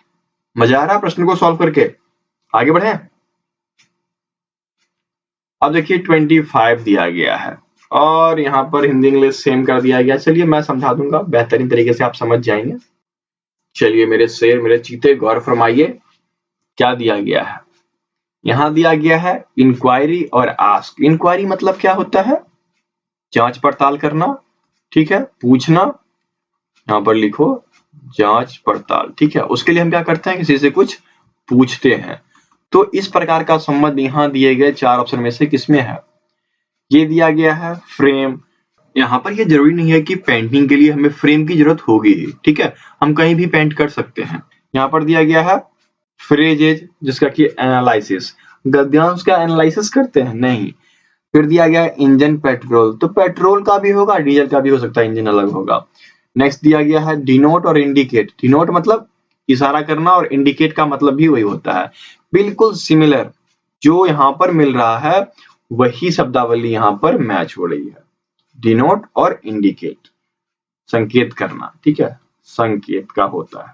मजा आ रहा प्रश्न को सॉल्व करके? आगे बढ़े। अब देखिए 25 दिया गया है और यहाँ पर हिंदी इंग्लिश सेम कर दिया गया। चलिए मैं समझा दूंगा, बेहतरीन तरीके से आप समझ जाएंगे। चलिए मेरे शेर मेरे चीते गौर फरमाइए क्या दिया गया है। यहाँ दिया गया है इंक्वायरी और आस्क। इंक्वायरी मतलब क्या होता है? जांच पड़ताल करना, ठीक है, पूछना, यहाँ पर लिखो जांच पड़ताल, ठीक है। उसके लिए हम क्या करते हैं, किसी से कुछ पूछते हैं। तो इस प्रकार का संबंध यहाँ दिए गए 4 ऑप्शन में से किसमें है? ये दिया गया है फ्रेम। यहाँ पर ये जरूरी नहीं है कि पेंटिंग के लिए हमें फ्रेम की जरूरत होगी ही, ठीक है, हम कहीं भी पेंट कर सकते हैं। यहाँ पर दिया गया है फ्रेजेज जिसका कि एनालिसिस, गद्यांश का एनालिसिस करते हैं नहीं। फिर दिया गया है इंजन पेट्रोल, तो पेट्रोल का भी होगा डीजल का भी हो सकता है, इंजन अलग होगा। नेक्स्ट दिया गया है डिनोट और इंडिकेट। डिनोट मतलब इशारा करना और इंडिकेट का मतलब भी वही होता है, बिल्कुल सिमिलर। जो यहाँ पर मिल रहा है वही शब्दावली यहाँ पर मैच हो रही है, डिनोट और इंडिकेट, संकेत करना, ठीक है, संकेत का होता है।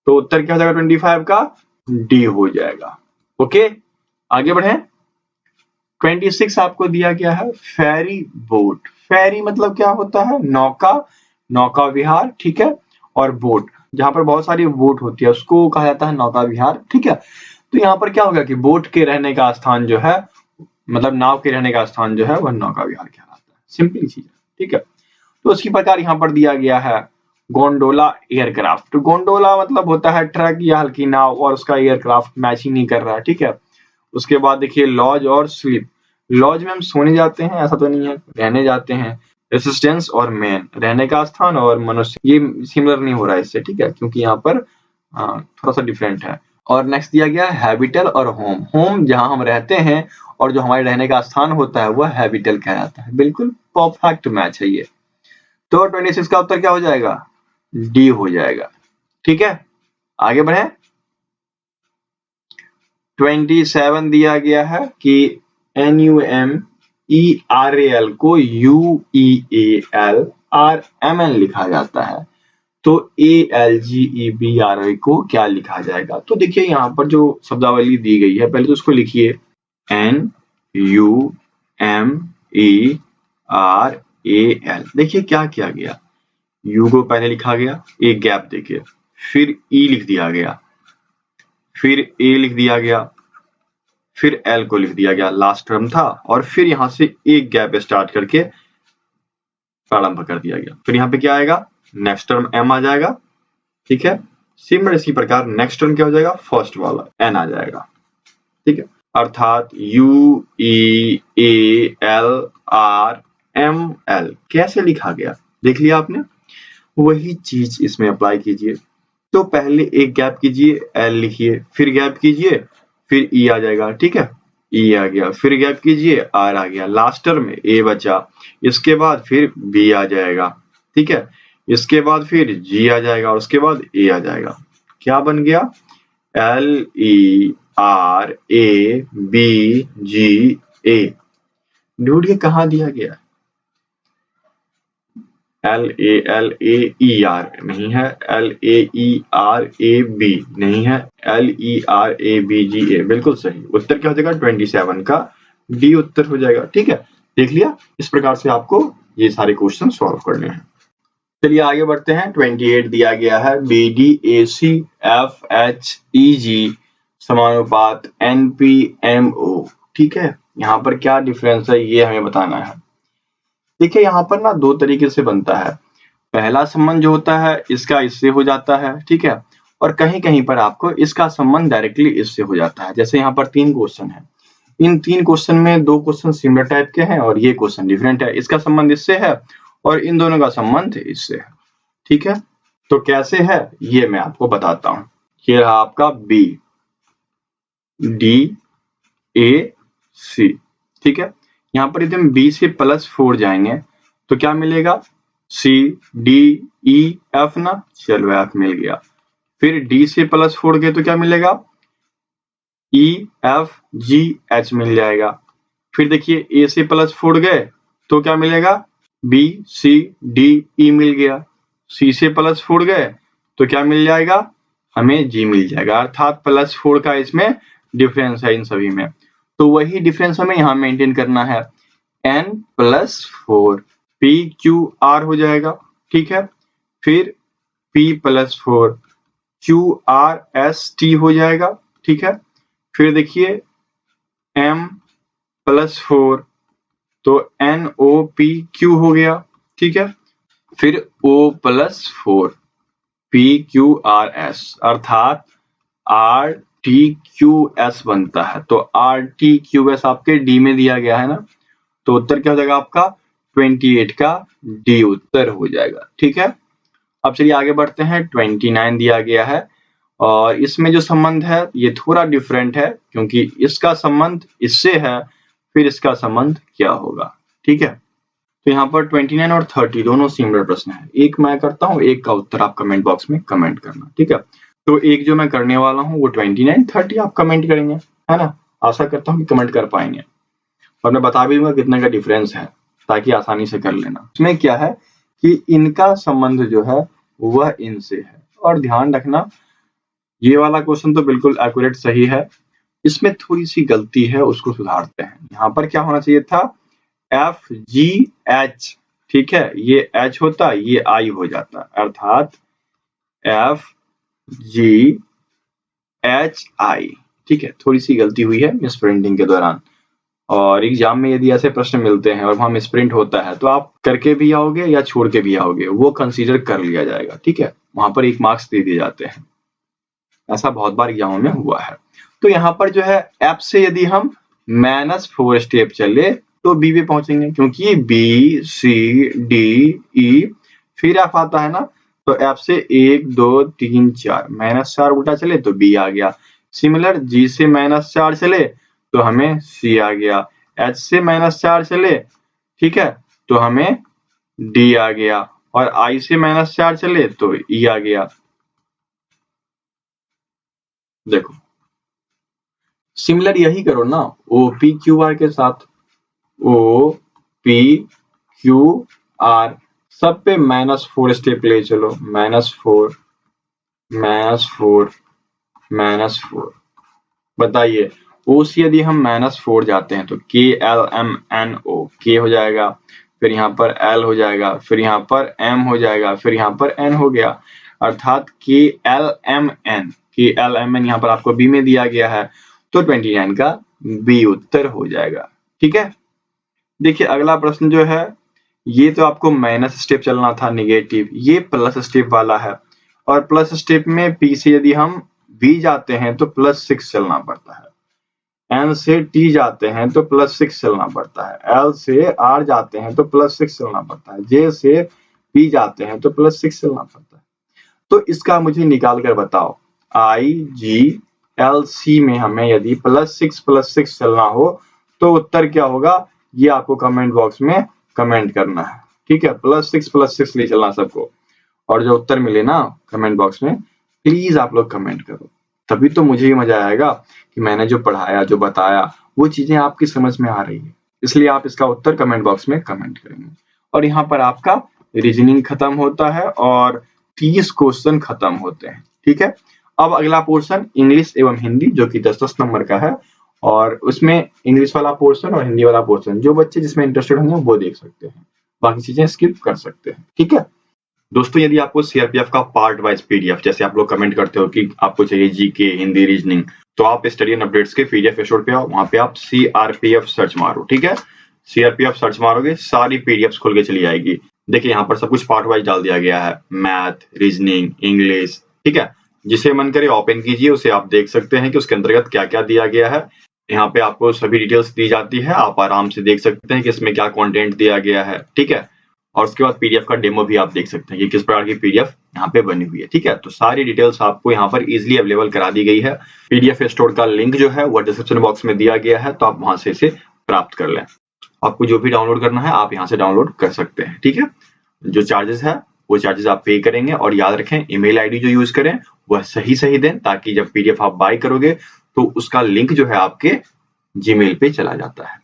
तो उत्तर क्या हो जाएगा 25 का? डी हो जाएगा। ओके, आगे बढ़े। 26 आपको दिया गया है फेरी बोट। फेरी मतलब क्या होता है? नौका, नौका विहार, ठीक है, और बोट जहां पर बहुत सारी बोट होती है उसको कहा जाता है नौका विहार, ठीक है। तो यहाँ पर क्या होगा कि बोट के रहने का स्थान जो है, मतलब नाव के रहने का स्थान जो है वह नौका विहार कहलाता है। सिंपल चीज है, ठीक है। तो इसी प्रकार यहाँ पर दिया गया है गोंडोला एयरक्राफ्ट। गोंडोला मतलब होता है ट्रक या हल्की नाव, और उसका एयरक्राफ्ट मैच ही नहीं कर रहा है, ठीक है। उसके बाद देखिए लॉज और स्लीप। लॉज में हम सोने जाते हैं, ऐसा तो नहीं है, रहने जाते हैं। रेसिस्टेंस और मैन, रहने का स्थान, और मनुष्य, ये सिमिलर नहीं हो रहा है इससे, ठीक है, क्योंकि यहाँ पर थोड़ा सा डिफरेंट है। और नेक्स्ट दिया गया हैबिटल और होम। होम जहां हम रहते हैं और जो हमारे रहने का स्थान होता है वह हैबिटल कहलाता है। बिल्कुल परफेक्ट मैच है ये। तो 26 का उत्तर क्या हो जाएगा? डी हो जाएगा, ठीक है। आगे बढ़े। 27 दिया गया है कि NUMERAL को UEALRMN लिखा जाता है, तो ALGEBRI को क्या लिखा जाएगा? तो देखिए यहाँ पर जो शब्दावली दी गई है पहले तो उसको लिखिए NUMERAL। देखिए क्या किया गया, यू को पहले लिखा गया, एक गैप देखिए, फिर ई लिख दिया गया, फिर ए लिख दिया गया, फिर एल को लिख दिया गया, लास्ट टर्म था, और फिर यहां से एक गैप स्टार्ट करके प्रारंभ कर दिया गया। फिर यहाँ पे क्या आएगा? नेक्स्ट टर्म एम आ जाएगा, ठीक है। सिमिलर इसी प्रकार नेक्स्ट टर्म क्या हो जाएगा? फर्स्ट वाला एन आ जाएगा, ठीक है। अर्थात UEALRML कैसे लिखा गया देख लिया आपने, वही चीज इसमें अप्लाई कीजिए। तो पहले एक गैप कीजिए, एल लिखिए, फिर गैप कीजिए, फिर ई आ जाएगा, ठीक है, ई आ गया, फिर गैप कीजिए, आर आ गया, लास्ट टर्म में ए बचा, इसके बाद फिर बी आ जाएगा, ठीक है, इसके बाद फिर जी आ जाएगा, और उसके बाद ए आ जाएगा। क्या बन गया? LERABGA। ढूंढिए कहाँ दिया गया? LALAER नहीं है, LAERAB नहीं है, LERABGA बिल्कुल सही। उत्तर क्या हो जाएगा? 27 का डी उत्तर हो जाएगा, ठीक है। देख लिया, इस प्रकार से आपको ये सारे क्वेश्चन सॉल्व करने हैं। चलिए आगे बढ़ते हैं। 28 दिया गया है BDACFHEG समानुपात NPMO, ठीक है। यहाँ पर क्या डिफरेंस है ये हमें बताना है। देखिए यहाँ पर ना दो तरीके से बनता है। पहला संबंध जो होता है इसका इससे हो जाता है, ठीक है, और कहीं कहीं पर आपको इसका संबंध डायरेक्टली इससे हो जाता है। जैसे यहाँ पर 3 क्वेश्चन है, इन 3 क्वेश्चन में 2 क्वेश्चन सिमिलर टाइप के हैं और ये क्वेश्चन डिफरेंट है। इसका संबंध इससे है और इन दोनों का संबंध इससे है, ठीक है। तो कैसे है ये मैं आपको बताता हूं। ये रहा आपका BDAC, ठीक है। यहाँ पर यदि हम B से +4 जाएंगे तो क्या मिलेगा? सी डी ई एफ ना, चलो एफ मिल गया। फिर डी से प्लस फोड़ोगे तो क्या मिलेगा, ई एफ जी एच मिल जाएगा। फिर देखिए ए से प्लस फोड़ गए तो क्या मिलेगा, बी सी डी ई मिल गया। सी से प्लस फोड़ गए तो क्या मिल जाएगा, हमें जी मिल जाएगा। अर्थात प्लस फोर का इसमें डिफरेंस है इन सभी में, तो वही डिफरेंस हमें यहाँ मेंटेन करना है। n plus four P Q R हो जाएगा, ठीक है। फिर p plus four Q R S T हो जाएगा, ठीक है। फिर देखिए m प्लस फोर तो एन ओ पी क्यू हो गया, ठीक है। फिर o plus four P Q R S, अर्थात आर टी क्यू एस बनता है। तो आर टी क्यू एस आपके डी में दिया गया है ना, तो उत्तर क्या हो जाएगा आपका 28 का डी उत्तर हो जाएगा, ठीक है। अब चलिए आगे बढ़ते हैं। 29 दिया गया है और इसमें जो संबंध है ये थोड़ा डिफरेंट है, क्योंकि इसका संबंध इससे है, फिर इसका संबंध क्या होगा, ठीक है। तो यहाँ पर 29 और 30 दोनों सिमिलर प्रश्न है। एक मैं करता हूँ, एक का उत्तर आप कमेंट बॉक्स में कमेंट करना, ठीक है। तो एक जो मैं करने वाला हूँ वो 29, 30 आप कमेंट करेंगे, है ना। आशा करता हूँ कि कमेंट कर पाएंगे और मैं बता भी दूंगा कितने का डिफरेंस है, ताकि आसानी से कर लेना। इसमें क्या है कि इनका संबंध जो है वह इनसे है। और ध्यान रखना ये वाला क्वेश्चन तो बिल्कुल एक्यूरेट सही है, इसमें थोड़ी सी गलती है, उसको सुधारते हैं। यहाँ पर क्या होना चाहिए था, एफ जी एच, ठीक है। ये एच होता, ये आई हो जाता, अर्थात एफ जी एच आई, ठीक है। थोड़ी सी गलती हुई है मिस प्रिंटिंग के दौरान। और एग्जाम में यदि ऐसे प्रश्न मिलते हैं और वहां मिस प्रिंट होता है तो आप करके भी आओगे या छोड़ के भी आओगे, वो कंसीडर कर लिया जाएगा, ठीक है। वहां पर 1 मार्क्स दे दिए जाते हैं, ऐसा बहुत बार एग्जामों में हुआ है। तो यहाँ पर जो है एफ से यदि हम -4 स्टेप चले तो बी पे पहुंचेंगे, क्योंकि बी सी डी ई फिर एफ आता है ना। तो एफ से 1 2 3 4 -4 उल्टा चले तो बी आ गया। सिमिलर जी से -4 चले तो हमें सी आ गया। एच से -4 चले, ठीक है, तो हमें डी आ गया। और आई से -4 चले तो ई आ गया। देखो सिमिलर यही करो ना ओ पी क्यू आर के साथ, ओ पी क्यू आर सब पे -4 स्टेप ले चलो, -4 -4 -4। बताइए ओ से यदि हम -4 जाते हैं तो के एल एम एन ओ के हो जाएगा, फिर यहाँ पर एल हो जाएगा, फिर यहाँ पर एम हो जाएगा, फिर यहाँ पर एन हो गया। अर्थात के एल एम एन यहाँ पर आपको बी में दिया गया है, तो 29 का बी उत्तर हो जाएगा, ठीक है। देखिए अगला प्रश्न जो है ये तो आपको माइनस स्टेप चलना था निगेटिव, ये प्लस स्टेप वाला है। और प्लस स्टेप में पी से यदि हम वी जाते हैं तो +6 चलना पड़ता है, एन से टी जाते हैं तो +6 चलना पड़ता है, एल से आर जाते हैं तो +6 चलना पड़ता है, जे से पी जाते हैं तो +6 चलना पड़ता है। तो इसका मुझे निकाल कर बताओ, आई जी एल सी में हमें यदि +6 चलना हो तो उत्तर क्या होगा, ये आपको कमेंट बॉक्स में कमेंट करना है, ठीक है। +6 ले चलना सबको, और जो उत्तर मिले ना कमेंट बॉक्स में प्लीज आप लोग कमेंट करो, तभी तो मुझे भी मजा आएगा कि मैंने जो पढ़ाया जो बताया वो चीजें आपकी समझ में आ रही है। इसलिए आप इसका उत्तर कमेंट बॉक्स में कमेंट करेंगे। और यहाँ पर आपका रीजनिंग खत्म होता है और 30 क्वेश्चन खत्म होते हैं, ठीक है। अब अगला पोर्शन इंग्लिश एवं हिंदी, जो कि 10-10 नंबर का है, और उसमें इंग्लिश वाला पोर्शन और हिंदी वाला पोर्शन जो बच्चे जिसमें इंटरेस्टेड होंगे वो देख सकते हैं, बाकी चीजें स्किप कर सकते हैं, ठीक है। दोस्तों यदि आपको सीआरपीएफ का पार्ट वाइज पीडीएफ, जैसे आप लोग कमेंट करते हो कि आपको चाहिए जीके हिंदी रीजनिंग, तो आप स्टडी एंड अपडेट्स के पीडीएफ एपिसोड पे आओ, वहां पे आप सीआरपीएफ सर्च मारो, ठीक है। सीआरपीएफ सर्च मारोगे सारी पीडीएफ खुल के चली आएगी। देखिए यहाँ पर सब कुछ पार्ट वाइज डाल दिया गया है, मैथ, रीजनिंग, इंग्लिश, ठीक है। जिसे मन करे ओपन कीजिए, उसे आप देख सकते हैं कि उसके अंतर्गत क्या क्या दिया गया है। यहाँ पे आपको सभी डिटेल्स दी जाती है, आप आराम से देख सकते हैं कि इसमें क्या कंटेंट दिया गया है, ठीक है। और उसके बाद पीडीएफ का डेमो भी आप देख सकते हैं कि किस प्रकार की पीडीएफ यहाँ पे बनी हुई है, ठीक है। तो सारी डिटेल्स आपको यहाँ पर इजीली अवेलेबल करा दी गई है। पीडीएफ स्टोर का लिंक जो है वो डिस्क्रिप्शन बॉक्स में दिया गया है, तो आप वहां से इसे प्राप्त कर लें। आपको जो भी डाउनलोड करना है आप यहाँ से डाउनलोड कर सकते हैं, ठीक है। जो चार्जेस है वो चार्जेस आप पे करेंगे। और याद रखें ईमेल आईडी जो यूज करें वह सही दें, ताकि जब पीडीएफ आप बाय करोगे तो उसका लिंक जो है आपके जीमेल पे चला जाता है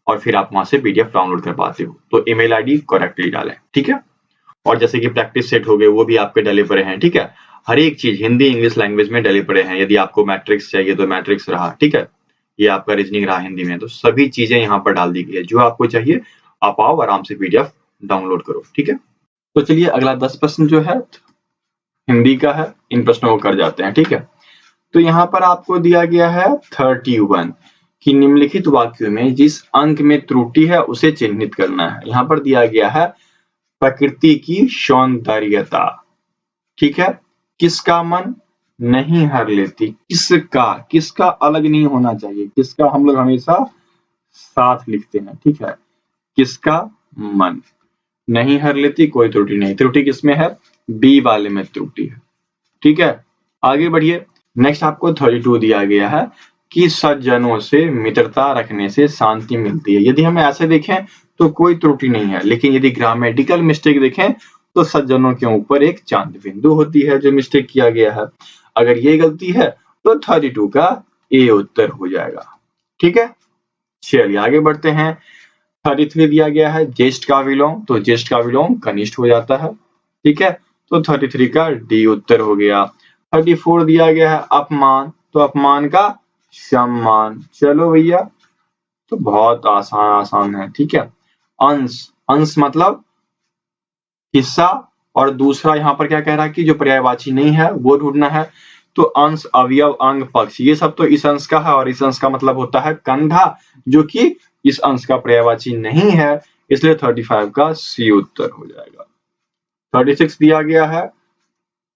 और फिर आप वहां से पीडीएफ डाउनलोड कर पाते हो। तो ईमेल आईडी करेक्टली डालें, ठीक है। और जैसे कि प्रैक्टिस सेट हो गए वो भी आपके डले पड़े हैं, ठीक है। हर एक चीज हिंदी इंग्लिश लैंग्वेज में डले पड़े हैं। यदि आपको मैट्रिक्स चाहिए तो मैट्रिक्स रहा, ठीक है। ये आपका रीजनिंग रहा हिंदी में, तो सभी चीजें यहाँ पर डाल दी गई है। जो आपको चाहिए आप आओ आराम से पीडीएफ डाउनलोड करो, ठीक है। तो चलिए अगला 10 प्रश्न जो है हिंदी का है, इन प्रश्नों को कर जाते हैं, ठीक है। तो यहाँ पर आपको दिया गया है 31 कि निम्नलिखित वाक्यों में जिस अंक में त्रुटि है उसे चिन्हित करना है। यहाँ पर दिया गया है प्रकृति की सौंदर्यता, ठीक है। किसका मन नहीं हर लेती, किसका अलग नहीं होना चाहिए, किसका हम लोग हमेशा साथ लिखते हैं, ठीक है। किसका मन नहीं हर लेती, कोई त्रुटि नहीं। त्रुटि किसमें है, बी वाले में त्रुटि है, ठीक है। आगे बढ़िए। नेक्स्ट आपको 32 दिया गया है कि सज्जनों से मित्रता रखने से शांति मिलती है। यदि हम ऐसे देखें तो कोई त्रुटि नहीं है, लेकिन यदि ग्रामेटिकल मिस्टेक देखें तो सज्जनों के ऊपर एक चांद बिंदु होती है जो मिस्टेक किया गया है। अगर ये गलती है तो 32 का ए उत्तर हो जाएगा, ठीक है। चलिए आगे बढ़ते हैं। 33 दिया गया है ज्येष्ठ का विलोम, तो ज्येष्ठ का विलोम कनिष्ठ हो जाता है, ठीक है। तो 33 का डी उत्तर हो गया। 34 दिया गया है अपमान, तो अपमान का सम्मान। चलो भैया, तो बहुत आसान है, ठीक है। अंश, अंश मतलब हिस्सा, और दूसरा यहाँ पर क्या कह रहा है कि जो पर्यायवाची नहीं है वो ढूंढना है। तो अंश, अवयव, अंग, पक्ष, ये सब तो इस अंश का है, और इस अंश का मतलब होता है कंधा, जो कि इस अंश का पर्यायवाची नहीं है, इसलिए 35 का सी उत्तर हो जाएगा। 36 दिया गया है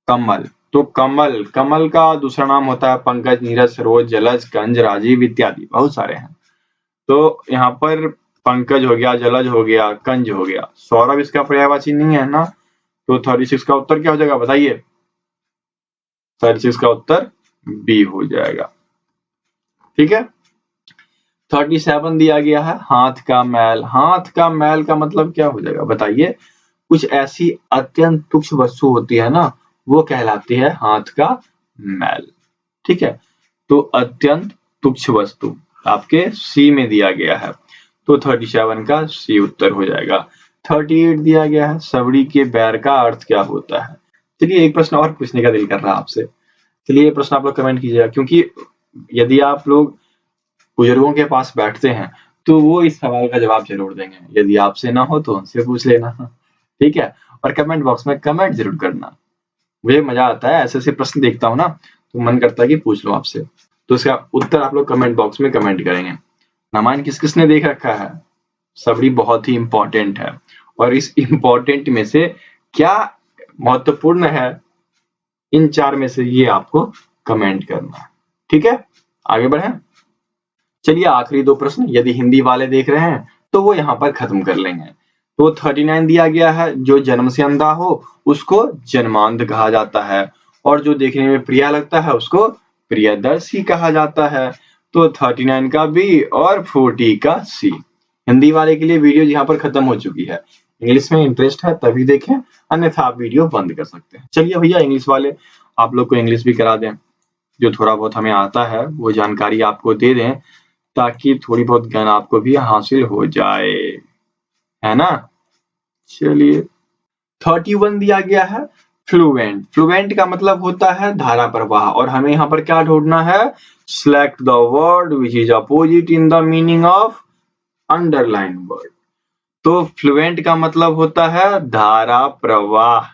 कमल, तो कमल, कमल का दूसरा नाम होता है पंकज, नीरज, सरोज, जलज, कंज, राजीव इत्यादि, बहुत सारे हैं। तो यहाँ पर पंकज हो गया, जलज हो गया, कंज हो गया। सौरभ इसका पर्यायवाची नहीं है ना, तो 36 का उत्तर क्या हो जाएगा बताइए। 36 का उत्तर बी हो जाएगा, ठीक है। 37 दिया गया है हाथ का मैल, हाथ का मैल का मतलब क्या हो जाएगा बताइए। कुछ ऐसी अत्यंत तुच्छ वस्तु होती है ना, वो कहलाती है हाथ का मैल, ठीक है। तो अत्यंत तुच्छ वस्तु आपके सी में दिया गया है, तो 37 का सी उत्तर हो जाएगा। 38 दिया गया है सबड़ी के बैर का अर्थ क्या होता है। चलिए एक प्रश्न और पूछने का दिल कर रहा है आपसे, चलिए ये प्रश्न आप लोग कमेंट कीजिएगा, क्योंकि यदि आप लोग बुजुर्गों के पास बैठते हैं तो वो इस सवाल का जवाब जरूर देंगे। यदि आपसे ना हो तो उनसे पूछ लेना, ठीक है। और कमेंट बॉक्स में कमेंट जरूर करना, मुझे मजा आता है ऐसे ऐसे प्रश्न देखता हूँ ना, तो मन करता है कि पूछ लो आपसे। तो इसका उत्तर आप लोग कमेंट बॉक्स में कमेंट करेंगे। रामायण किस किसने देख रखा है, सबड़ी बहुत ही इंपॉर्टेंट है, और इस इंपॉर्टेंट में से क्या महत्वपूर्ण है, इन चार में से ये आपको कमेंट करना है, ठीक है। आगे बढ़े। चलिए आखिरी दो प्रश्न यदि हिंदी वाले देख रहे हैं तो वो यहाँ पर खत्म कर लेंगे। तो 39 दिया गया है जो जन्म से अंधा हो उसको जन्मांध कहा जाता है, और जो देखने में प्रिया लगता है उसको प्रियदर्शी कहा जाता है। तो 39 का बी और 40 का सी। हिंदी वाले के लिए वीडियो यहाँ पर खत्म हो चुकी है, इंग्लिश में इंटरेस्ट है तभी देखें, अन्यथा आप वीडियो बंद कर सकते हैं। चलिए भैया इंग्लिश वाले आप लोग को इंग्लिश भी करा दें, जो थोड़ा बहुत हमें आता है वो जानकारी आपको दे दें, ताकि थोड़ी बहुत ज्ञान आपको भी हासिल हो जाए, है ना। चलिए 31 दिया गया है फ्लुएंट, फ्लुएंट का मतलब होता है धारा प्रवाह, और हमें यहाँ पर क्या ढूंढना है, select the word which is opposite in the meaning of underline word. तो फ्लुएंट का मतलब होता है धारा प्रवाह,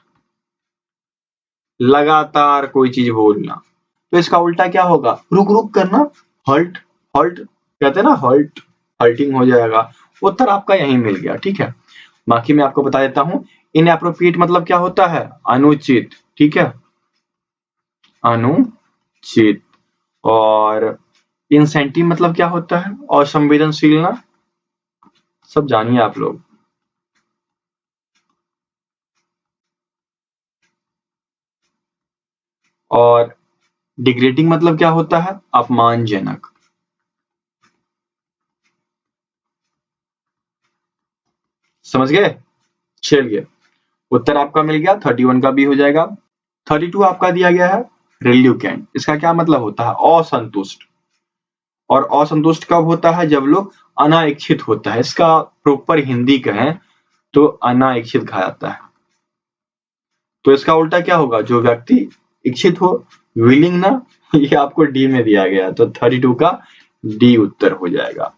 लगातार कोई चीज बोलना। तो इसका उल्टा क्या होगा, रुक रुक करना, हल्ट, हल्ट कहते हैं ना, हल्ट, हल्टिंग हो जाएगा। उत्तर आपका यही मिल गया, ठीक है। बाकी मैं आपको बता देता हूं, इनएप्रोप्रिएट मतलब क्या होता है, अनुचित, ठीक है, अनुचित। और इंसेंटिव मतलब क्या होता है, असंवेदनशील ना, सब जानिए आप लोग। और डिग्रेडिंग मतलब क्या होता है, अपमानजनक। समझ गए। चलिए उत्तर आपका मिल गया, 31 का बी हो जाएगा। 32 आपका दिया गया है रिल्यूकेंट। इसका क्या मतलब होता है? असंतुष्ट। और असंतुष्ट कब होता है? जब लोग अनाइच्छित होता है। इसका प्रॉपर हिंदी कहें तो अनाइच्छित कहा जाता है। तो इसका उल्टा क्या होगा? जो व्यक्ति इच्छित हो, विलिंग ना। ये आपको डी में दिया गया है, तो 32 का डी उत्तर हो जाएगा।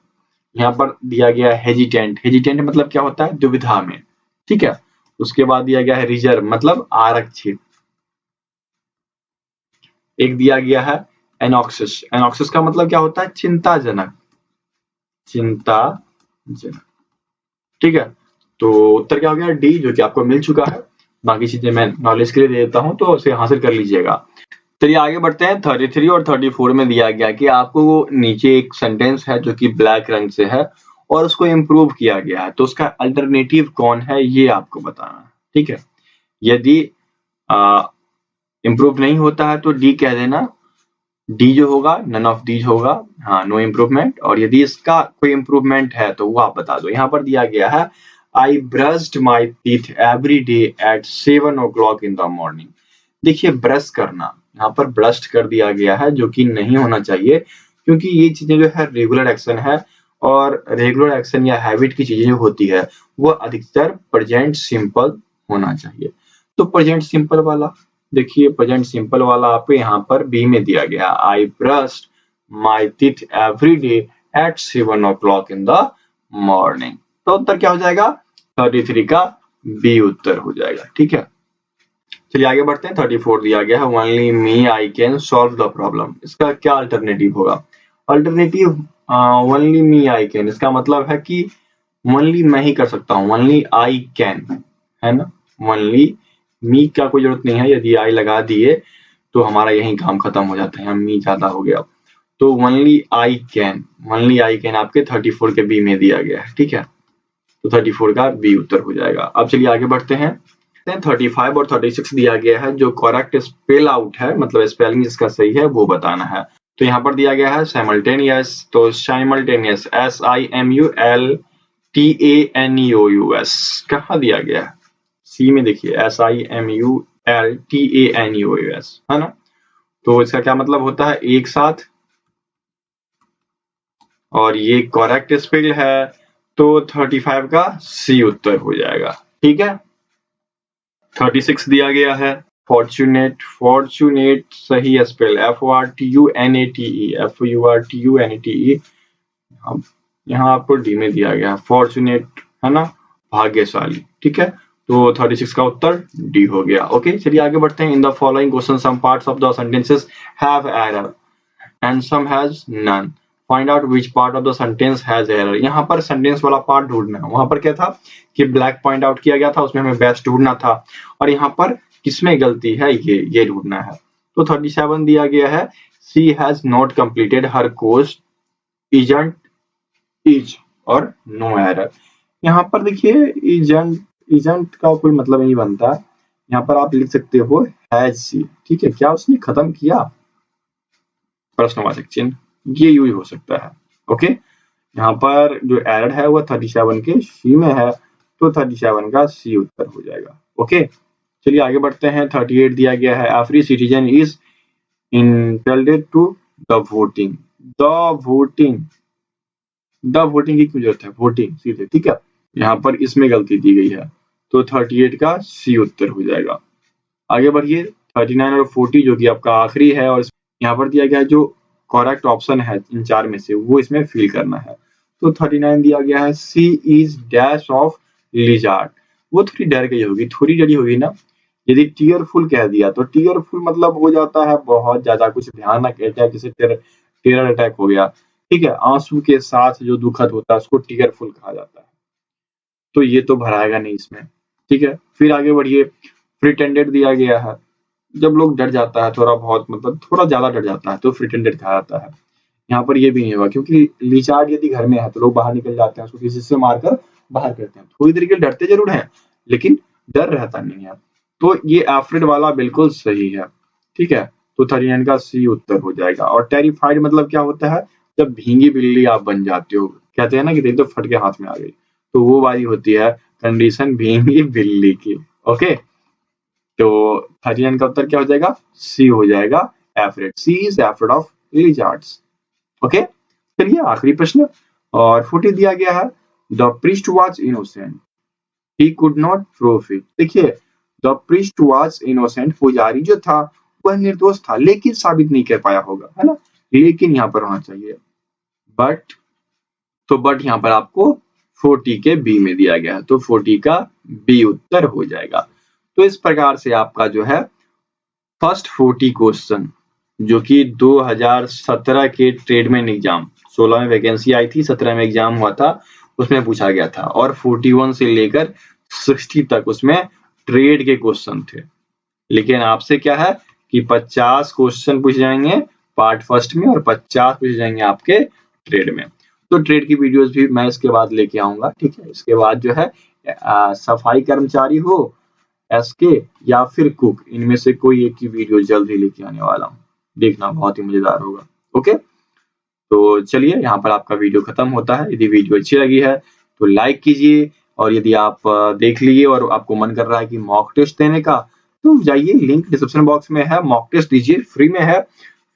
यहाँ पर दिया गया है हेजिटेंट। हेजिटेंट मतलब क्या होता है? दुविधा में, ठीक है। उसके बाद दिया गया है रिजर्व मतलब आरक्षित। एक दिया गया है एनॉक्सिस। एनॉक्सिस का मतलब क्या होता है? चिंताजनक। चिंताजनक, ठीक है। तो उत्तर क्या हो गया? डी, जो कि आपको मिल चुका है। बाकी चीजें मैं नॉलेज के लिए दे देता हूं, तो उसे हासिल कर लीजिएगा। चलिए आगे बढ़ते हैं। 33 और 34 में दिया गया कि आपको वो नीचे एक सेंटेंस है जो कि ब्लैक रंग से है और उसको इम्प्रूव किया गया है, तो उसका अल्टरनेटिव कौन है ये आपको बताना है, ठीक है। यदि इम्प्रूव नहीं होता है तो डी कह देना। डी जो होगा नन ऑफ दीज होगा, हाँ, नो इम्प्रूवमेंट। और यदि इसका कोई इम्प्रूवमेंट है तो वो आप बता दो। यहाँ पर दिया गया है I brushed my teeth every day at 7 o'clock in the morning. देखिए ब्रश करना, यहाँ पर ब्रश्ड कर दिया गया है, जो कि नहीं होना चाहिए, क्योंकि ये चीजें जो है रेगुलर एक्शन है, और रेगुलर एक्शन या हैबिट की चीजें जो होती है वो अधिकतर प्रेजेंट सिंपल होना चाहिए। तो प्रेजेंट सिंपल वाला देखिए, प्रेजेंट सिंपल वाला आपको यहाँ पर बी में दिया गया, I brushed my teeth every day at 7 o'clock in the morning. तो उत्तर क्या हो जाएगा? 33 का बी उत्तर हो जाएगा, ठीक है। चलिए आगे बढ़ते हैं। 34 दिया गया है only me I can solve the problem. इसका क्या अल्टरनेटिव होगा? Alternative only me I can, इसका मतलब है कि ओनली मैं ही कर सकता हूँ, ओनली आई कैन, है ना। ओनली मी का कोई जरूरत नहीं है, यदि आई लगा दिए तो हमारा यही काम खत्म हो जाता है, मी ज्यादा हो गया। तो ओनली आई कैन आपके 34 के बी में दिया गया है, ठीक है। तो 34 का बी उत्तर हो जाएगा। अब चलिए आगे बढ़ते हैं। 35 और 36 दिया गया है, जो करेक्ट स्पेल आउट है, मतलब स्पेलिंग जिसका सही है वो बताना है। तो यहाँ पर दिया गया है साइमल्टेनियस। तो साइमल्टेनियस SIMULTANEOUS कहाँ दिया गया है? सी में देखिए, SIMULTANEOUS, है ना। तो इसका क्या मतलब होता है? एक साथ। और ये करेक्ट स्पेल है, तो 35 का सी उत्तर हो जाएगा, ठीक है। 36 दिया गया है फॉर्चुनेट। फॉर्चुनेट सही स्पेल FORTUNATE। यहाँ आपको डी में दिया गया फॉर्चुनेट, है ना, भाग्यशाली, ठीक है। तो 36 का उत्तर डी हो गया। ओके, चलिए आगे बढ़ते हैं। In the following question some parts of the sentences have error and some has none. Find out which part of the sentence has error. यहाँ पर सेंटेंस वाला पार्ट ढूंढना है। वहां पर क्या था कि ब्लैक पॉइंट आउट किया गया था, उसमें हमें बेस्ट ढूंढना था, और यहाँ पर किसमें गलती है ये ढूंढना है। तो 37 दिया गया है she has not completed her course isn't is और नो एरर। यहाँ पर देखिए इजंट का कोई मतलब नहीं बनता। यहाँ पर आप लिख सकते हो हैज सी, ठीक है। क्या उसने खत्म किया? प्रश्नवाचक चिन्ह, ये यूज हो सकता है। ओके, यहाँ पर जो एरर है वो 37 के सी में है, तो 37 का सी उत्तर हो जाएगा। ओके, चलिए आगे बढ़ते हैं। 38 दिया गया है every citizen is entitled to the voting. The voting, the voting की क्यों जरूरत है? वोटिंग सीधे, ठीक है। यहाँ पर इसमें गलती दी गई है, तो 38 का सी उत्तर हो जाएगा। आगे बढ़िए। 39 और 40 जो कि आपका आखिरी है, और यहाँ पर दिया गया है जो करेक्ट ऑप्शन है इन चार में से वो इसमें फिल करना है। तो 39 दिया गया है सी इज डैश ऑफ लिजार्ड। वो थोड़ी डर गई होगी, थोड़ी डरी होगी ना। यदि टीयरफुल कह दिया तो टीयरफुल मतलब हो जाता है बहुत ज्यादा कुछ भयानक अटैक, जैसे टेरर अटैक हो गया, ठीक है। आंसू के साथ जो दुखद होता है उसको टीयरफुल कहा जाता है। तो ये तो भराएगा नहीं इसमें, ठीक है। फिर आगे बढ़िए। प्रिटेंडेड दिया गया है, जब लोग डर जाता है थोड़ा बहुत, मतलब थोड़ा ज्यादा डर जाता है, तो प्रिटेंडेड कहा जाता है। यहाँ पर ये भी नहीं होगा, क्योंकि लिचार्ड यदि घर में है तो लोग बाहर निकल जाते हैं, उसको किसी से मारकर बाहर करते हैं। थोड़ी देर के लिए डरते जरूर हैं, लेकिन डर रहता नहीं है। तो ये एफ्रेड वाला बिल्कुल सही है, ठीक है। तो 39 का सी उत्तर हो जाएगा। और टेरिफाइड मतलब क्या होता है? जब भींगी बिल्ली आप बन जाते हो, कहते हैं ना कि देख तो फट के हाथ में आ गई, तो वो वाली होती है कंडीशन भींगी बिल्ली की। ओके, तो 39 का उत्तर क्या हो जाएगा? सी हो जाएगा, एफरेट। सी इज एफरेट ऑफ लिजार्ड्स। ओके, चलिए आखिरी प्रश्न और 40 दिया गया है, the priest was innocent, he could not proof it. देखिए, द प्रीस्ट वाज इनोसेंट, पुजारी जो था वह निर्दोष था लेकिन साबित नहीं कर पाया होगा, है ना, लेकिन यहाँ पर होना चाहिए बट, तो बट यहाँ पर आपको 40 के बी में दिया गया है, तो 40 का बी उत्तर हो जाएगा। तो इस प्रकार से आपका जो है फर्स्ट 40 क्वेश्चन जो कि 2017 के ट्रेडमैन एग्जाम, 16 में वैकेंसी आई थी, 17 में एग्जाम हुआ था, उसमें पूछा गया था और 41 से लेकर 60 तक उसमें ट्रेड के क्वेश्चन थे। लेकिन आपसे क्या है कि 50 क्वेश्चन पूछे जाएंगे पार्ट फर्स्ट में और 50 पूछे जाएंगे आपके ट्रेड में। तो ट्रेड की वीडियोस भी मैं इसके बाद लेके आऊंगा, ठीक है। इसके बाद जो है सफाई कर्मचारी हो, एसके या फिर कुक, इनमें से कोई एक की वीडियो जल्द ही लेके आने वाला हूँ, देखना बहुत ही मजेदार होगा। ओके, तो चलिए यहाँ पर आपका वीडियो खत्म होता है। यदि वीडियो अच्छी लगी है तो लाइक कीजिए, और यदि आप देख लिए और आपको मन कर रहा है कि मॉक टेस्ट देने का, तो जाइए, लिंक डिस्क्रिप्शन बॉक्स में है, मॉक टेस्ट दीजिए, फ्री में है,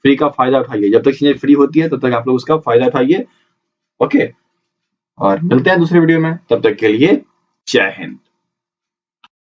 फ्री का फायदा उठाइए। जब तक चीजें फ्री होती है तब तक आप लोग उसका फायदा उठाइए। ओके, और मिलते हैं दूसरे वीडियो में, तब तक के लिए जय हिंद।